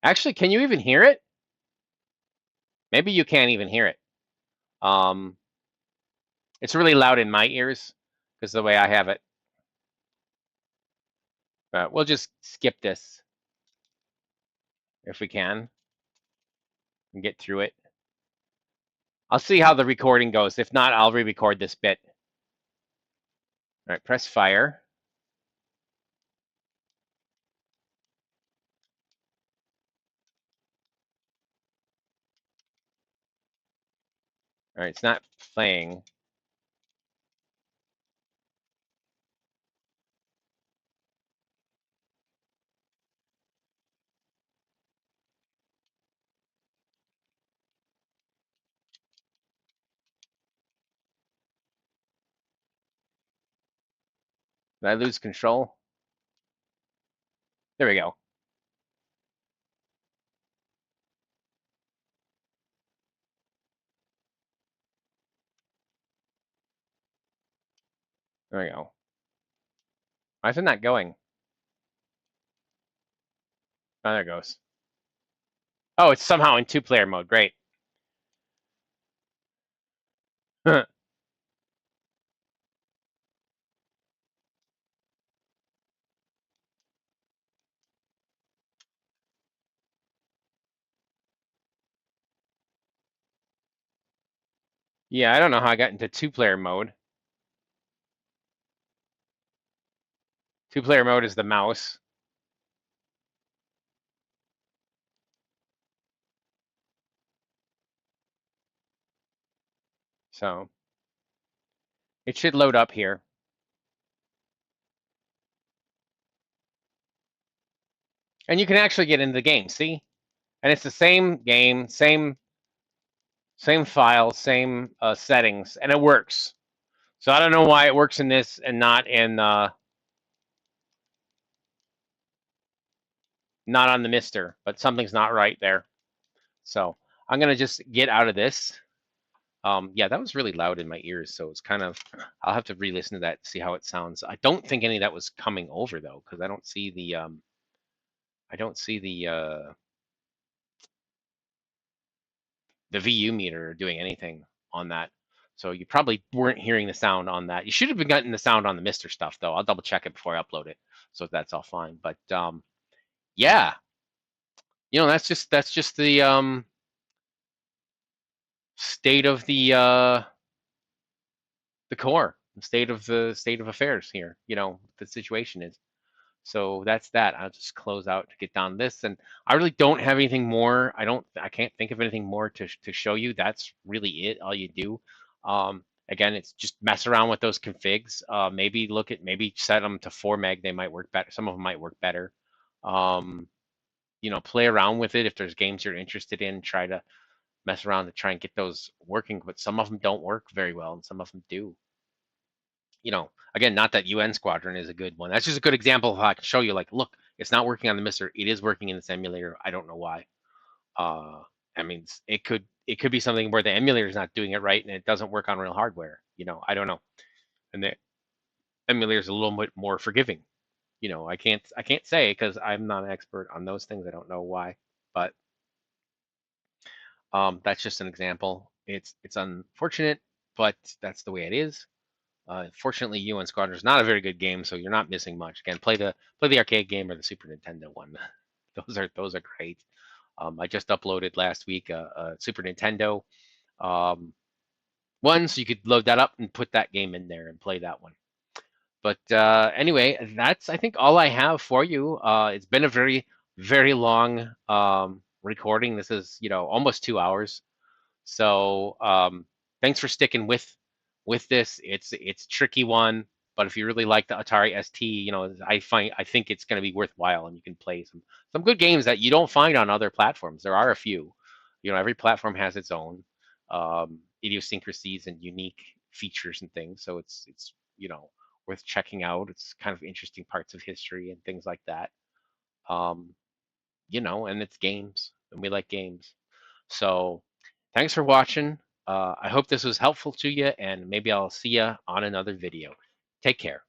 Actually, can you even hear it? Maybe you can't even hear it. It's really loud in my ears because the way I have it. But we'll just skip this if we can and get through it. I'll see how the recording goes. If not, I'll re-record this bit. All right, press fire. All right, it's not playing. Did I lose control? There we go. There we go. Why is it not going? Oh, there it goes. Oh, it's somehow in two-player mode. Great. Yeah, I don't know how I got into two-player mode. Two-player mode is the mouse. So it should load up here. And you can actually get into the game, see? And it's the same game, same file, same settings, and it works. So I don't know why it works in this and not not on the MiSTer, but something's not right there. So I'm gonna just get out of this. Yeah, that was really loud in my ears, so it's kind of, I'll have to re-listen to that, see how it sounds. I don't think any of that was coming over though, because I don't see the VU meter doing anything on that. So you probably weren't hearing the sound on that. You should have been getting the sound on the MiSTer stuff though. I'll double check it before I upload it, so that's all fine. But yeah, that's just the state of the core, the state of affairs here. The situation is. So that's that. I'll just close out to get down this, and I really don't have anything more. I can't think of anything more to show you. That's really it. All you do. Again, it's just mess around with those configs. Maybe set them to 4 meg. They might work better. Some of them might work better. Play around with it. If there's games you're interested in, try to mess around to try and get those working. But some of them don't work very well, and some of them do. Again, not that UN Squadron is a good one. That's just a good example of how I can show you, like, look, it's not working on the MiSTer. It is working in this emulator. I don't know why. I mean, it could be something where the emulator is not doing it right and it doesn't work on real hardware. I don't know. And the emulator is a little bit more forgiving. I can't say because I'm not an expert on those things. I don't know why, but that's just an example. It's unfortunate, but that's the way it is. Fortunately, UN Squadron is not a very good game, so you're not missing much. Again, play the arcade game or the Super Nintendo one. those are great. I just uploaded last week a Super Nintendo one, so you could load that up and put that game in there and play that one. But anyway, that's I think all I have for you. It's been a very long recording. This is almost 2 hours. So thanks for sticking with this. It's a tricky one, but if you really like the Atari ST, I think it's going to be worthwhile, and you can play some good games that you don't find on other platforms. There are a few. Every platform has its own. idiosyncrasies and unique features and things. So it's you know worth checking out. It's kind of interesting parts of history and things like that. Um, you know, and it's games, and we like games. So thanks for watching. I hope this was helpful to you, and maybe I'll see you on another video. Take care.